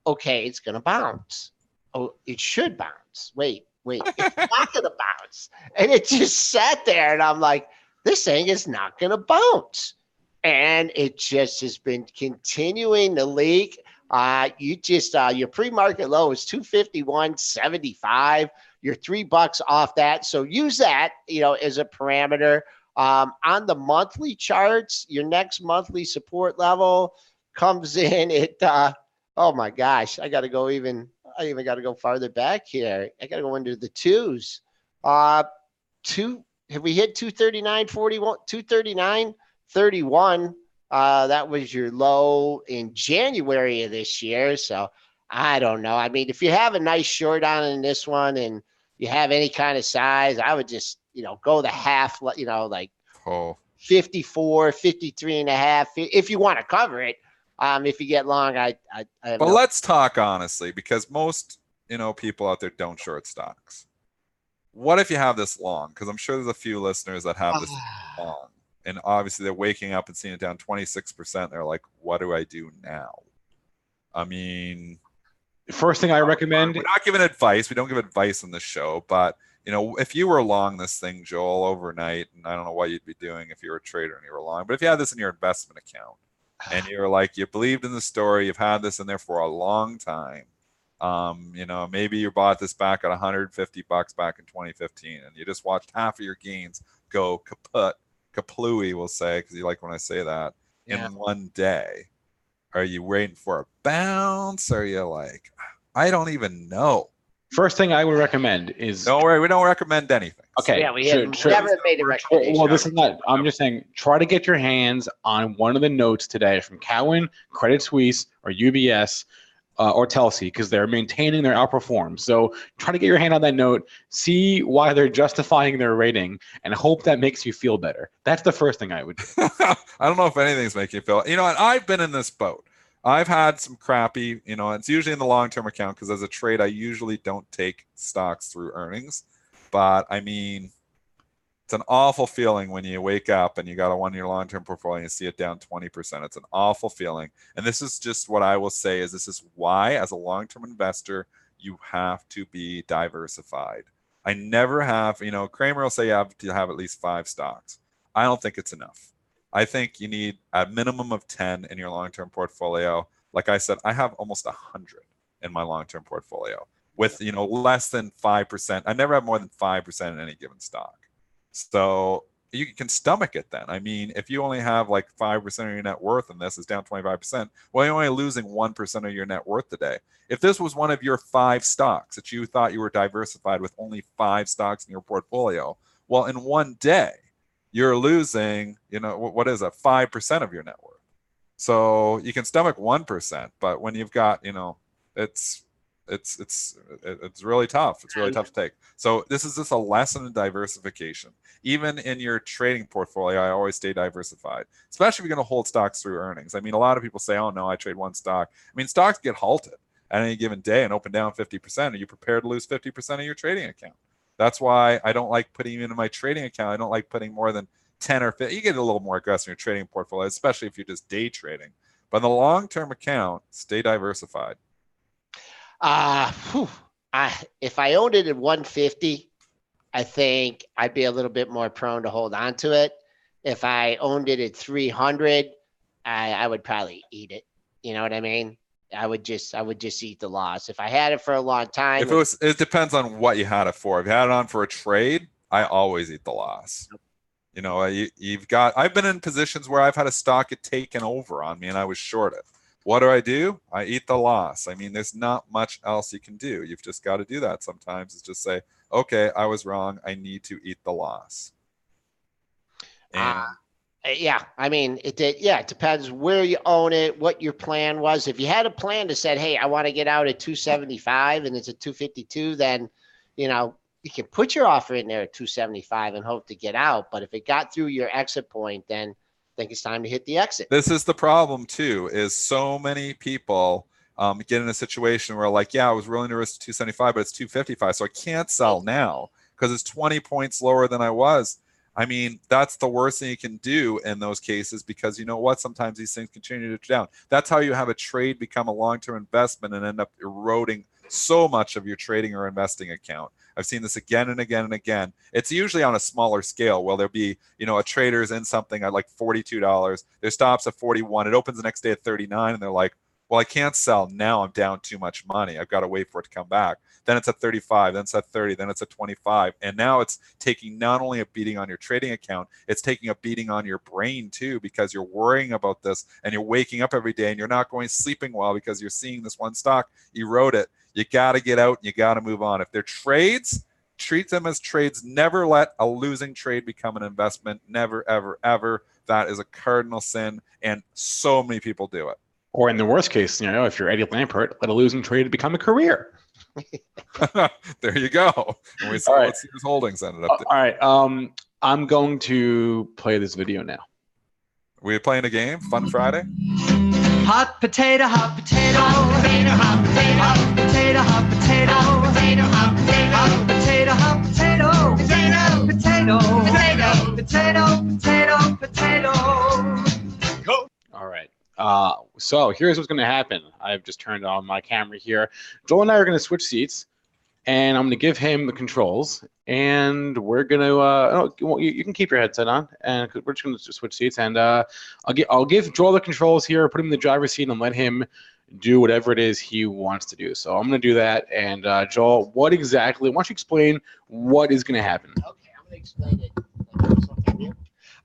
okay, it's gonna bounce. Oh, it should bounce. Wait, it's not gonna bounce, and it just sat there, and I'm like, this thing is not gonna bounce. And it just has been continuing to leak. Your pre-market low is 251.75. You're $3 off that. So use that, as a parameter. On the monthly charts, your next monthly support level comes in at, oh my gosh, I even got to go farther back here. I got to go into the twos. Have we hit 239.41, 239.31? That was your low in January of this year. So I don't know. I mean, if you have a nice short on in this one and you have any kind of size, I would just, go the half, like 54, 53 and a half, if you want to cover it. If you get long, but let's talk honestly, because most, people out there don't short stocks. What if you have this long? Because I'm sure there's a few listeners that have this long. And obviously they're waking up and seeing it down 26%. They're like, what do I do now? I mean, the first thing I recommend. We're not giving advice. We don't give advice on this show. But, if you were long this thing, Joel, overnight, and I don't know what you'd be doing if you were a trader and you were long, but if you had this in your investment account and you're like, you believed in the story, you've had this in there for a long time. Maybe you bought this back at $150 back in 2015 and you just watched half of your gains go kaput. Kaplooey will say, because you like when I say that, in one day. Are you waiting for a bounce? Are you like, I don't even know? First thing I would recommend is don't worry, we don't recommend anything. Okay. Yeah, we never made a recommendation. Well, this is not. I'm just saying, try to get your hands on one of the notes today from Cowen, Credit Suisse, or UBS. Or Telsey, because they're maintaining their outperform. So try to get your hand on that note, see why they're justifying their rating, and hope that makes you feel better. That's the first thing I would do. I don't know if anything's making you feel. And I've been in this boat. I've had some crappy, it's usually in the long-term account because as a trade, I usually don't take stocks through earnings. But I mean, it's an awful feeling when you wake up and you got a 1-year long-term portfolio and you see it down 20%. It's an awful feeling. And this is just what I will say is this is why, as a long-term investor, you have to be diversified. I never have, Kramer will say you have to have at least 5 stocks. I don't think it's enough. I think you need a minimum of 10 in your long-term portfolio. Like I said, I have almost 100 in my long-term portfolio with, less than 5%. I never have more than 5% in any given stock. So you can stomach it then. I mean, if you only have like 5% of your net worth and this is down 25%, well, you're only losing 1% of your net worth today. If this was one of your 5 stocks that you thought you were diversified with only 5 stocks in your portfolio, well, in one day, you're losing, what is it, 5% of your net worth. So you can stomach 1%, but when you've got, it's really tough. It's really tough to take. So this is just a lesson in diversification. Even in your trading portfolio, I always stay diversified, especially if you're going to hold stocks through earnings. I mean, a lot of people say, oh, no, I trade one stock. I mean, stocks get halted at any given day and open down 50%. Are you prepared to lose 50% of your trading account? That's why I don't like putting into my trading account. I don't like putting more than 10 or 50. You get a little more aggressive in your trading portfolio, especially if you're just day trading. But in the long-term account, stay diversified. If I owned it at 150, I think I'd be a little bit more prone to hold on to it. If I owned it at 300, I would probably eat it. You know what I mean? I would just eat the loss. If I had it for a long time, It depends on what you had it for. If you had it on for a trade, I always eat the loss. You know, I've been in positions where I've had a stock get taken over on me and I was short it. What do? I eat the loss. I mean, there's not much else you can do. You've just got to do that sometimes. It's just say, okay, I was wrong. I need to eat the loss. And yeah, I mean, it depends where you own it, what your plan was. If you had a plan that said, hey, I want to get out at 275 and it's at 252, then, you know, you can put your offer in there at 275 and hope to get out. But if it got through your exit point, then I think it's time to hit the exit. This is the problem too, is so many people get in a situation where like, yeah, I was willing to risk 275, but it's 255. So I can't sell now because it's 20 points lower than I was. I mean, that's the worst thing you can do in those cases, because you know what? Sometimes these things continue to down. That's how you have a trade become a long-term investment and end up eroding so much of your trading or investing account. I've seen this again and again and again. It's usually on a smaller scale. Well, there'll be, you know, a trader's in something at like $42. Their stop's at 41. It opens the next day at 39, and they're like, well, I can't sell now. I'm down too much money. I've got to wait for it to come back. Then it's at 35, then it's at 30, then it's at 25. And now it's taking not only a beating on your trading account, it's taking a beating on your brain too, because you're worrying about this and you're waking up every day and you're not sleeping well because you're seeing this one stock erode it. You got to get out and you got to move on. If they're trades, treat them as trades. Never let a losing trade become an investment. Never, ever, ever. That is a cardinal sin, and so many people do it. Or in the worst case scenario, if you're Eddie Lampert, let a losing trade become a career. There you go. And let's see his holdings ended up. All right. I'm going to play this video now. We playing a game? Fun Friday? Hot potato, hot potato, hot potato, hot potato, hot potato, hot potato, hot potato, hot potato, potato, potato, potato, potato, potato. Go. All right. So here's what's going to happen. I've just turned on my camera here. Joel and I are going to switch seats, and I'm going to give him the controls, and we're going to, you can keep your headset on, and we're just going to switch seats, and I'll give Joel the controls here, put him in the driver's seat, and let him do whatever it is he wants to do. So I'm going to do that, and Joel, why don't you explain what is going to happen? Okay, I'm going to explain it.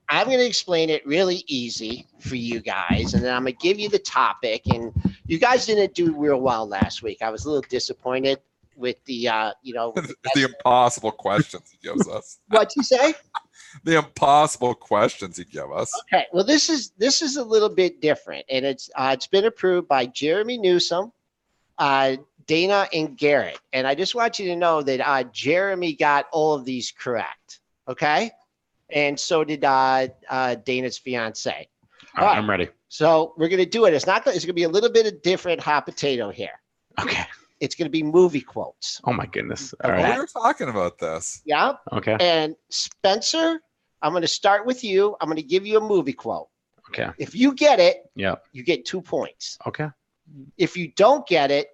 I'm going to explain it really easy for you guys, and then I'm going to give you the topic. And you guys didn't do real well last week. I was a little disappointed with the, the impossible questions he gives us. What'd you say? The impossible questions he gives us. Okay, well, this is a little bit different, and it's been approved by Jeremy Newsom, Dana, and Garrett. And I just want you to know that Jeremy got all of these correct. Okay. And so did Dana's fiance. All right, I'm ready. So we're going to do it. It's going to be a little bit of different hot potato here. Okay. It's going to be movie quotes. Oh, my goodness. All right. We were talking about this. Yeah. Okay. And Spencer, I'm going to start with you. I'm going to give you a movie quote. Okay. If you get it, yeah, you get 2 points. Okay. If you don't get it,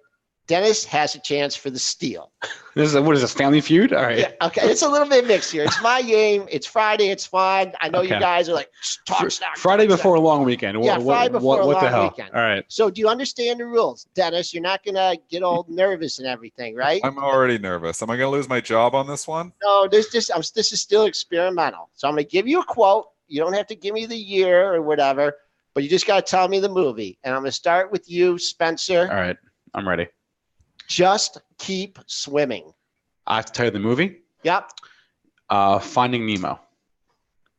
Dennis has a chance for the steal. What is this, Family Feud? All right. Yeah, okay, it's a little bit mixed here. It's my game. It's Friday. It's fun. I know you guys are like, talk stock. Friday before a long weekend. Yeah, Friday before a long weekend. All right. So do you understand the rules, Dennis? You're not going to get all nervous and everything, right? I'm already nervous. Am I going to lose my job on this one? No, this is still experimental. So I'm going to give you a quote. You don't have to give me the year or whatever, but you just got to tell me the movie. And I'm going to start with you, Spencer. All right. I'm ready. Just keep swimming. I have to tell you the movie? Yep. Finding Nemo.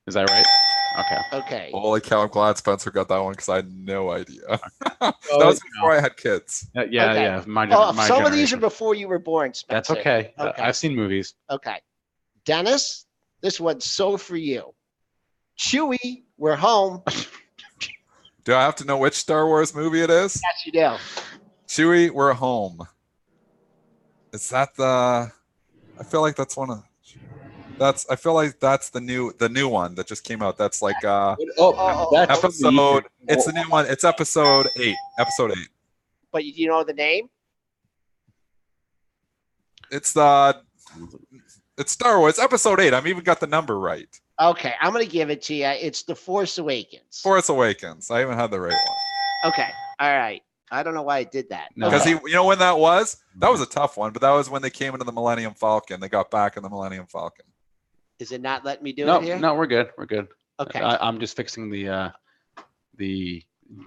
Is that right? Okay. Holy cow, I'm glad Spencer got that one because I had no idea. That was before I had kids. Yeah. My some of these are before you were born, Spencer. That's okay. I've seen movies. Okay. Dennis, this one's so for you. Chewie, we're home. Do I have to know which Star Wars movie it is? Yes, you do. Chewie, we're home. Is that the? I feel like that's one of. I feel like that's the new one that just came out. That's like that's episode. It's the new one. It's episode 8. Episode 8. But you know the name? It's Star Wars Episode 8. I've even got the number right. Okay, I'm gonna give it to you. It's The Force Awakens. Force Awakens. I even had the right one. Okay, all right. I don't know why I did that. No. Because Okay. you know when that was? That was a tough one, but that was when they came into the Millennium Falcon. They got back in the Millennium Falcon. Is it not letting me do No, it here? no, we're good. We're good. Okay. I'm just fixing the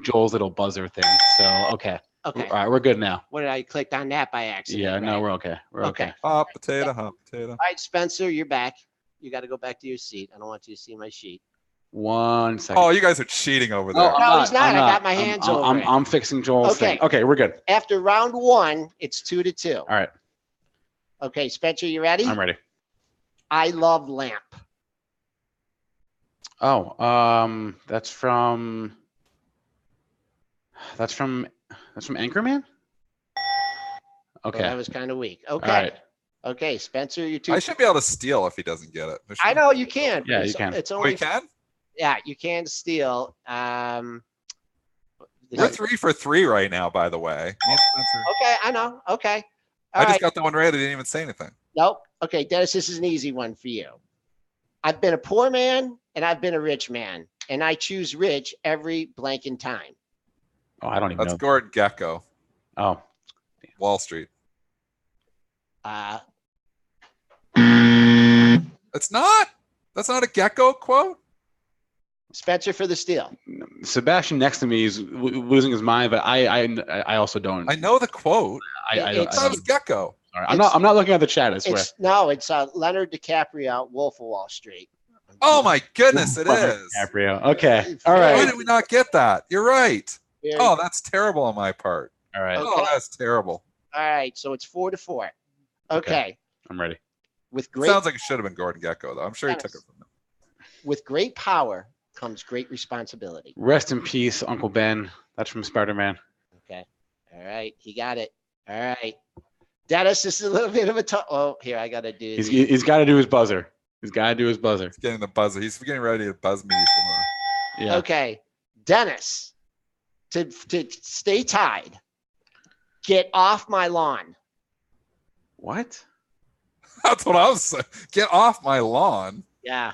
Joel's little buzzer thing. So okay. Okay. All right, we're good now. What did I clicked on that by accident? Yeah, no, right? we're okay. We're okay. Hot potato, hot potato. All right, Spencer, you're back. You got to go back to your seat. I don't want you to see my sheet. 1 second. Oh, you guys are cheating over there. No, he's not. I got my hands over it. I'm fixing Joel's thing. Okay. Okay, we're good. After round 1, it's 2-2. All right, Okay, Spencer, you ready? I'm ready. I love lamp. Oh, that's from Anchorman? Okay. Well, that was kind of weak. Okay. All right. Okay, Spencer, you're 2. I should be able to steal if he doesn't get it. I know you can. Yeah, you It's- can. It's Oh, only we can? Yeah, you can steal. We're Okay, 3 for 3 right now, by the way. Me and Spencer. I know. Okay. I All just right. got the one right. I didn't even say anything. Nope. Okay, Dennis, this is an easy one for you. I've been a poor man and I've been a rich man, and I choose rich every blanking time. Oh, I don't even That's know. Gordon Gekko, Oh, Wall Street. Uh, It's not. That's not a Gecko quote. Spencer for the steal. Sebastian next to me is losing his mind, but I also don't. I know the quote. I don't. It's- That was Gecko. All right. I'm not looking at the chat. I swear. It's Leonard DiCaprio, Wolf of Wall Street. Oh my goodness, it is. DiCaprio. Okay. All Why right. did we not get that? You're right. Very Oh, that's terrible on my part. All right. Okay. Oh, that's terrible. All right, so it's 4-4. Okay. I'm ready. With It great sounds like it should have been Gordon Gekko, though. I'm sure he took it from him. with great power comes great responsibility. Rest in peace, Uncle Ben. That's from Spider-Man. Okay. All right, he got it. All right. Dennis, this is a little bit of a tough. Oh, here I gotta do. He's got to do his buzzer. He's got to do his buzzer. He's getting the buzzer. He's getting ready to buzz me before. Yeah. Okay, Dennis, to stay tied, get off my lawn. What? That's what I was saying. Get off my lawn. Yeah,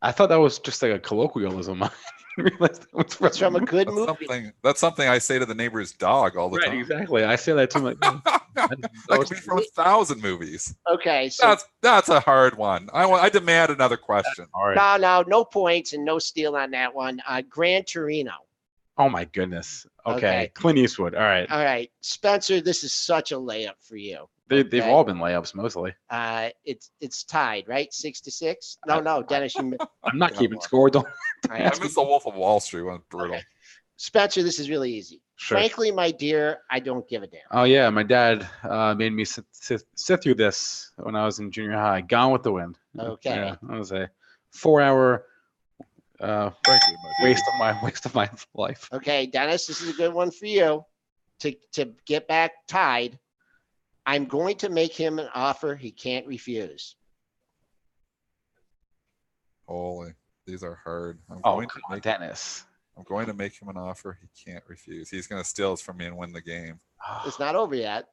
I thought that was just like a colloquialism. I didn't realize that was it's from a good That's movie. something I say to the neighbor's dog all the Right, time. exactly. I say that too. Like, That could be from 1,000 movies. Okay, so That's a hard one. I demand another question. all right. no points and no steal on that one. Gran Torino. Oh my goodness. Okay. Okay. Clint Eastwood. All right. All right, Spencer, this is such a layup for you. They've Okay. all been layups mostly. It's tied, right? 6-6. No, Dennis, you. I'm not keeping score. Don't. All I right. missed the Wolf of Wall Street one. Brutal. Okay. Spencer, this is really easy. Sure. Frankly, my dear, I don't give a damn. Oh yeah, my dad made me sit through this when I was in junior high. Gone with the Wind. Okay. Yeah, that was a 4-hour Frankly, my dude. waste of my life. Okay, Dennis, this is a good one for you. To get back tied, I'm going to make him an offer he can't refuse. Holy, these are hard. I'm Oh, going to come on, make, Dennis. I'm going to make him an offer he can't refuse. He's going to steal this from me and win the game. It's not over yet.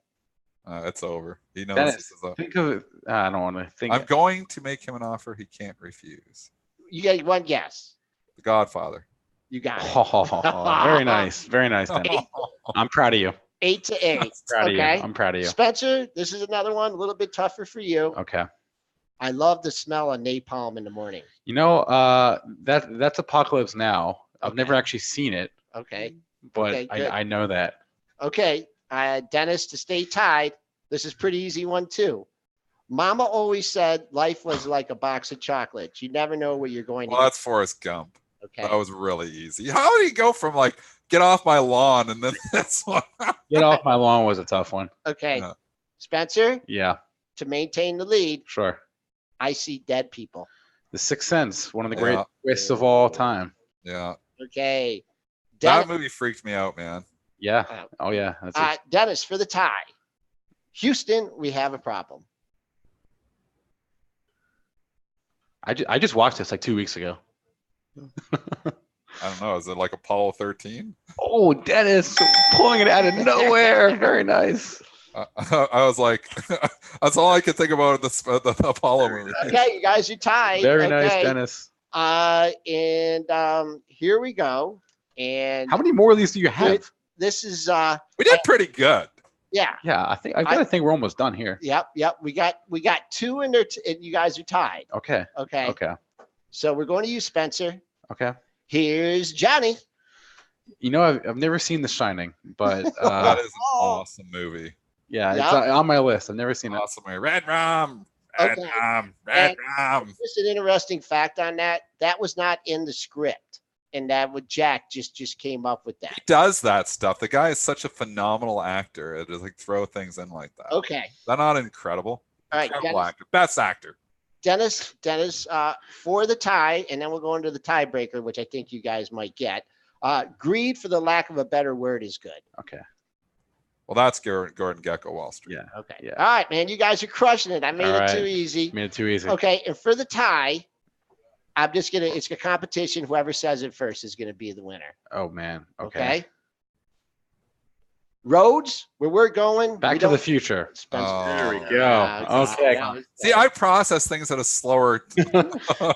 It's over. He knows Dennis, this is a. think of. I don't want to think. I'm going to make him an offer he can't refuse. You get one guess. The Godfather. You got it. Very nice. Very nice, Dennis. I'm proud of you. 8-8. Proud Okay. of you. I'm proud of you. Spencer, this is another one, a little bit tougher for you. Okay. I love the smell of napalm in the morning. You know, that's Apocalypse Now. I've never actually seen it, Okay. but Okay, good. I know that. Okay. Dennis, to stay tied, this is pretty easy one too. Mama always said life was like a box of chocolates. You never know what you're going Well, to that's Forrest Gump. get. That Okay. was really easy. How did he go from like get off my lawn and then this one? Get off my lawn was a tough one. Okay. Yeah. Spencer, Yeah, to maintain the lead, sure. I see dead people. The Sixth Sense, one of the Yeah. great twists of all time. Yeah, Okay. that movie freaked me out, man. Yeah. Oh yeah. That's it. Dennis, for the tie. Houston, we have a problem. I just watched this like 2 weeks ago. I don't know. Is it like Apollo 13? Oh, Dennis pulling it out of nowhere. Very nice. I was like, that's all I could think about the Apollo movie. Okay, you guys are tied. Very nice, Okay. Dennis. Here we go. And How many more of these do you have? this is We did pretty good. yeah. Yeah, I gotta think we're almost done here. Yep. We got two in there, and you guys are tied. Okay. Okay. Okay. So we're going to use Spencer. Okay. Here's Johnny. You know, I've never seen The Shining, but That is an awesome movie. yeah, Yep. it's on my list. I've never seen it. Awesome movie. Red rum. Red Okay. rum. Red And rum. just an interesting fact on that. That was not in the script, and that would Jack just came up with that. He does that stuff. The guy is such a phenomenal actor. It is like throw things in like that. Okay. Is that not incredible? All right, Incredible actor. Best actor. Dennis, for the tie, and then we'll go into the tiebreaker, which I think you guys might get. Greed, for the lack of a better word, is good. Okay. Well, that's Gordon Gekko Wall Street. Yeah. Okay. Yeah. All right, man. You guys are crushing it. I made All it right. too easy. Made it too easy. Okay. And for the tie, it's a competition. Whoever says it first is going to be the winner. Oh man. Okay. Okay. Roads, where we're going. Back to the Future. Spencer. There we Oh. go. Okay. See, I process things at a slower.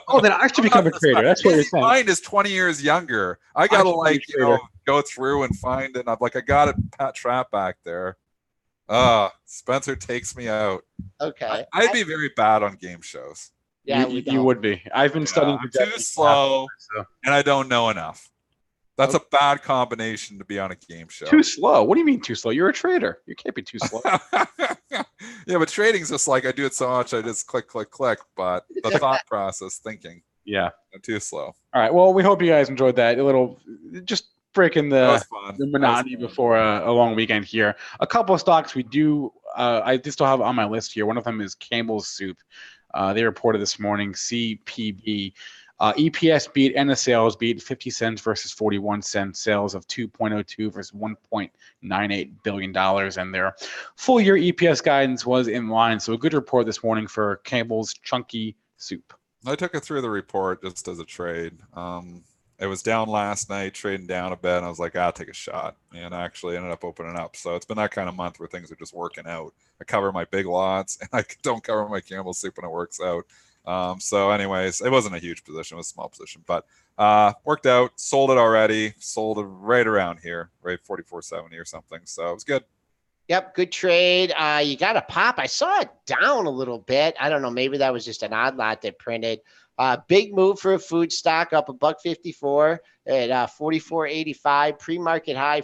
Oh, then I should become a creator. That's what you're saying. Mine is 20 years younger. I gotta should be a like creator. go through and find it. And I'm like, I got it, Pat Trap back there. Spencer takes me out. Okay. I'd be very bad on game shows. Yeah, you would be. I've been studying. I'm for too decades. slow, So. and I don't know enough. That's a bad combination to be on a game show. Too slow. What do you mean too slow? You're a trader. You can't be too slow. Yeah, but trading's just like I do it so much, I just click, click, click. But the thought process, thinking, Yeah. I'm too slow. All right. Well, we hope you guys enjoyed that. A little, just breaking That the was fun. the monotony before a long weekend here. A couple of stocks we do. I do still have on my list here. One of them is Campbell Soup. They reported this morning. CPB. EPS beat and the sales beat 50 cents versus 41 cents. Sales of 2.02 versus 1.98 billion dollars, and their full year EPS guidance was in line. So a good report this morning for Campbell's Chunky Soup. I took it through the report just as a trade. It was down last night, trading down a bit, and I was like, I'll take a shot, and actually ended up opening up. So it's been that kind of month where things are just working out. I cover my big lots, and I don't cover my Campbell Soup when it works out. So anyways, it wasn't a huge position, it was a small position, but worked out, sold it already, sold it right around here, right 44.70 or something. So it was good. Yep, good trade. You got a pop. I saw it down a little bit. I don't know. Maybe that was just an odd lot that printed. Big move for a food stock, up $1.54 at 44.85. Pre-market high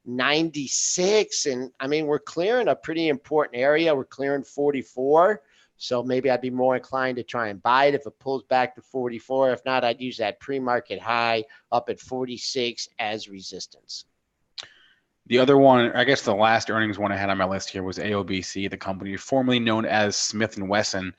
45.96. And I mean, we're clearing a pretty important area. We're clearing 44. So maybe I'd be more inclined to try and buy it if it pulls back to 44. If not, I'd use that pre-market high up at 46 as resistance. The other one, I guess the last earnings one I had on my list here was AOBC, the company formerly known as Smith & Wesson.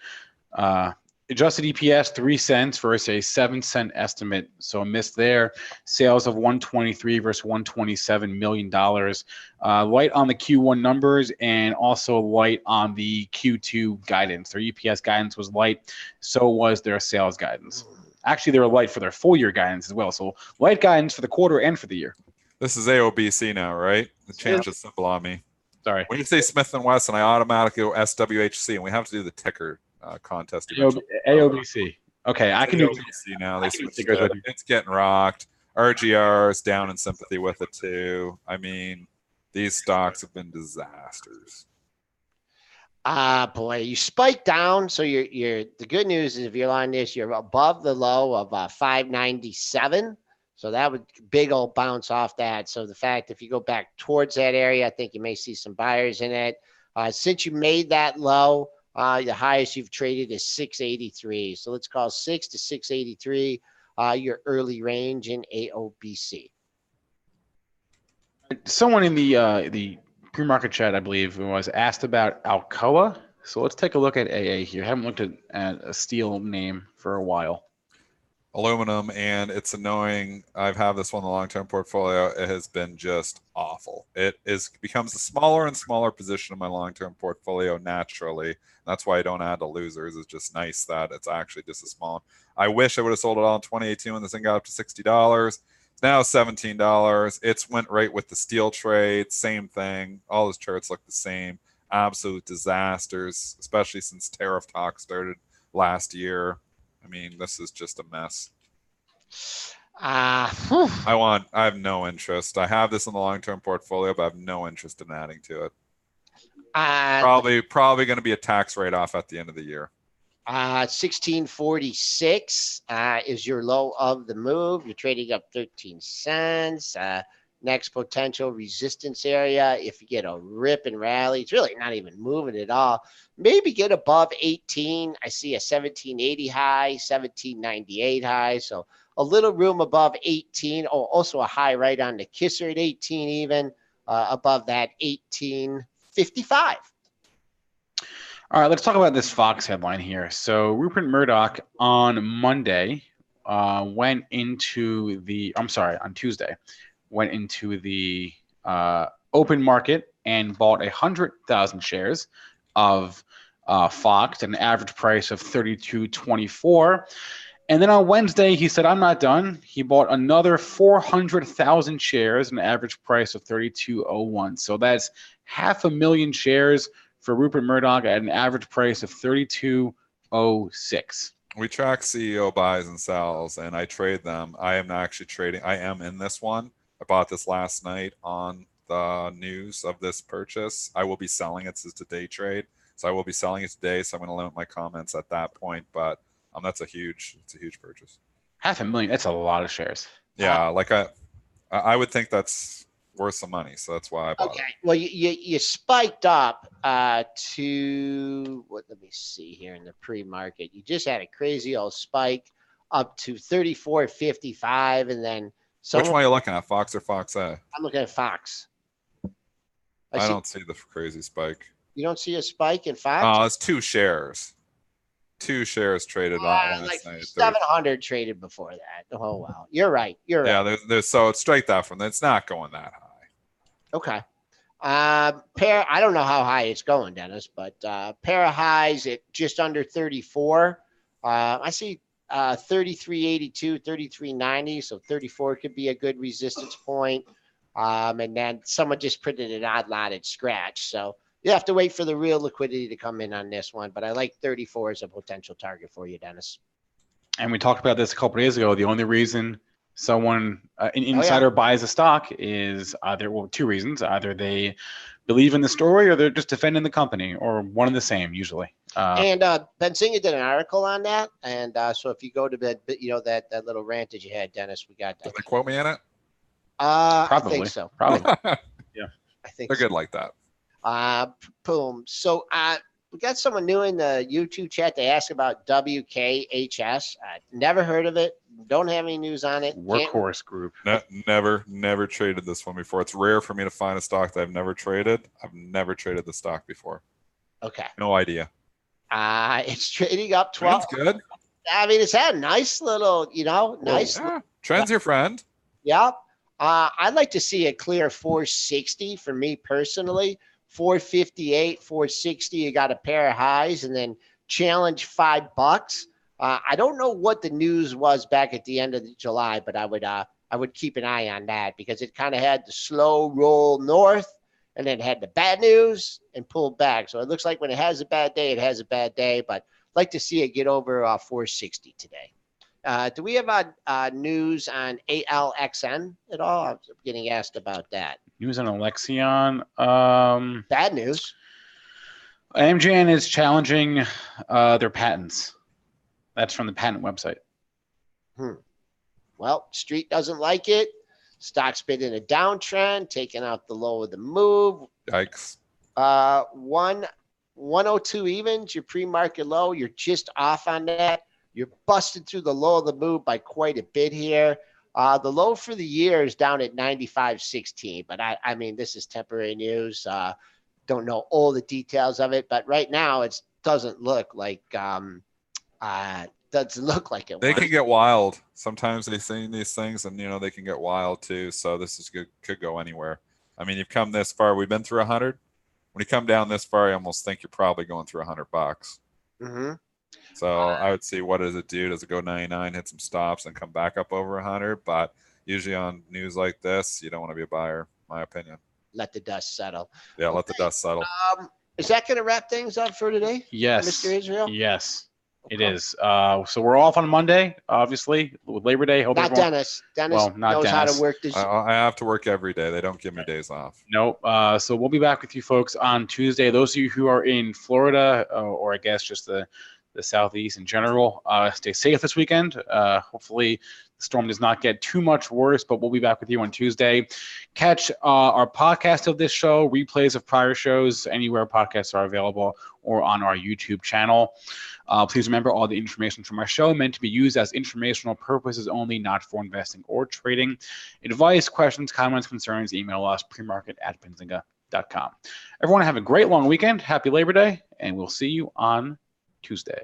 Adjusted EPS 3 cents versus a 7-cent estimate, so a miss there. Sales of 123 versus 127 million dollars. Light on the Q1 numbers and also light on the Q2 guidance. Their EPS guidance was light, so was their sales guidance. Actually, they were light for their full year guidance as well. So light guidance for the quarter and for the year. This is AOBC now, right? It changed the symbol on me. Sorry. When you say Smith & Wesson, I automatically go SWHC, and we have to do the ticker contest. AOBC. Okay, I can do AOBC now. They switched stickers with it. you. It's getting rocked. RGR is down in sympathy with it too. I mean, these stocks have been disasters. Boy, you spiked down. So you're the good news is if you're on this, you're above the low of 597. So that would big old bounce off that. So the fact if you go back towards that area, I think you may see some buyers in it. Since you made that low, the highest you've traded is 683. So let's call 6 to 683 your early range in AOBC. Someone in the pre-market chat, I believe, was asked about Alcoa. So let's take a look at AA here. I haven't looked at a steel name for a while. Aluminum, and it's annoying. I've had this one in the long-term portfolio. It has been just awful. It becomes a smaller and smaller position in my long-term portfolio naturally. That's why I don't add to losers. It's just nice that it's actually just a small. I wish I would have sold it all in 2018 when this thing got up to $60. It's now $17. It's went right with the steel trade. Same thing. All his charts look the same. Absolute disasters, especially since tariff talk started last year. I mean, this is just a mess. Whew. I have no interest. I have this in the long-term portfolio, but I have no interest in adding to it. Probably going to be a tax write-off at the end of the year. 1646 is your low of the move. You're trading up 13 cents. Next potential resistance area, if you get a rip and rally, it's really not even moving at all. Maybe get above 18. I see a 1780 high, 1798 high. So a little room above 18. Oh, also a high right on the kisser at 18 even. Above that 1855. All right, let's talk about this Fox headline here. So Rupert Murdoch on Monday on Tuesday, went into the open market and bought 100,000 shares of Fox at an average price of $32.24. And then on Wednesday, he said, I'm not done. He bought another 400,000 shares at an average price of $32.01. So that's 500,000 shares for Rupert Murdoch at an average price of $32.06. We track CEO buys and sells, and I trade them. I am not actually trading. I am in this one. I bought this last night on the news of this purchase. I will be selling it. It's a day trade, so I will be selling it today. So I'm going to limit my comments at that point. But it's a huge purchase. 500,000. That's a lot of shares. Yeah, like I would think that's worth some money, so that's why I bought it. Well, you spiked up to what? Let me see here in the pre-market. You just had a crazy old spike up to 34.55, and then which one are you looking at, Fox or Fox A? I'm looking at Fox. I don't see the crazy spike. You don't see a spike in Fox? Oh, it's 2 shares. 2 shares traded last night. 700 traded before that. Oh wow, you're right. Yeah, there's so it's straight that from. It's not going that high. Okay. I don't know how high it's going, Dennis, but pair of highs at just under 34. I see 33.82, 33.90, so 34 could be a good resistance point. And then someone just printed an odd lot at scratch, so you have to wait for the real liquidity to come in on this one. But I like 34 as a potential target for you, Dennis. And we talked about this a couple days ago. The only reason someone, an insider buys a stock is either, 2 reasons. Either they believe in the story or they're just defending the company, or one and the same usually. And Benzinga did an article on that. And so if you go to that little rant that you had, Dennis, we got. Did they quote me in it? Probably. I think so. Probably. Yeah. I think they're good like that. Boom. So we got someone new in the YouTube chat. They asked about WKHS. Never heard of it. Don't have any news on it. Workhorse Group. Never traded this one before. It's rare for me to find a stock that I've never traded. I've never traded the stock before. Okay. No idea. It's trading up 12. Trend's good. I mean, it's had a nice little, nice. Yeah. Trend's your friend. Yep. I'd like to see a clear 460 for me personally. 458, 460. You got a pair of highs, and then challenge $5. I don't know what the news was back at the end of July, but I would keep an eye on that, because it kind of had the slow roll north and then had the bad news and pulled back. So it looks like when it has a bad day, it has a bad day, but I'd like to see it get over 460 today. Do we have news on ALXN at all? I'm getting asked about that. News on Alexion. Bad news. AMGN is challenging their patents. That's from the patent website. Well, Street doesn't like it. Stock's been in a downtrend, taking out the low of the move. Yikes. 102 evens, your pre-market low. You're just off on that. You're busted through the low of the move by quite a bit here. The low for the year is down at 95.16, but I mean, this is temporary news. Don't know all the details of it, but right now it doesn't look like it. They can get wild. Sometimes they say these things, and they can get wild too. So this is good. Could go anywhere. I mean, you've come this far. We've been through 100. When you come down this far, I almost think you're probably going through $100. Mm-hmm. So I would see, what does it do? Does it go 99, hit some stops, and come back up over 100? But usually on news like this, you don't want to be a buyer, my opinion. Let the dust settle. Yeah, let the dust settle. Is that going to wrap things up for today? Yes. Mr. Israel? Yes, it Okay. is. So we're off on Monday, obviously, with Labor Day. Hope Not everyone- Dennis. Dennis Well, not knows how Dennis. to work this. I have to work every day. They don't give me days off. Nope. So we'll be back with you folks on Tuesday. Those of you who are in Florida, or I guess just the Southeast in general, stay safe this weekend. Hopefully the storm does not get too much worse, but we'll be back with you on Tuesday. Catch our podcast of this show, replays of prior shows, anywhere podcasts are available, or on our YouTube channel. Please remember, all the information from our show meant to be used as informational purposes only, not for investing or trading. Advice, questions, comments, concerns, email us, premarket@benzinga.com. Everyone have a great long weekend. Happy Labor Day, and we'll see you on Tuesday.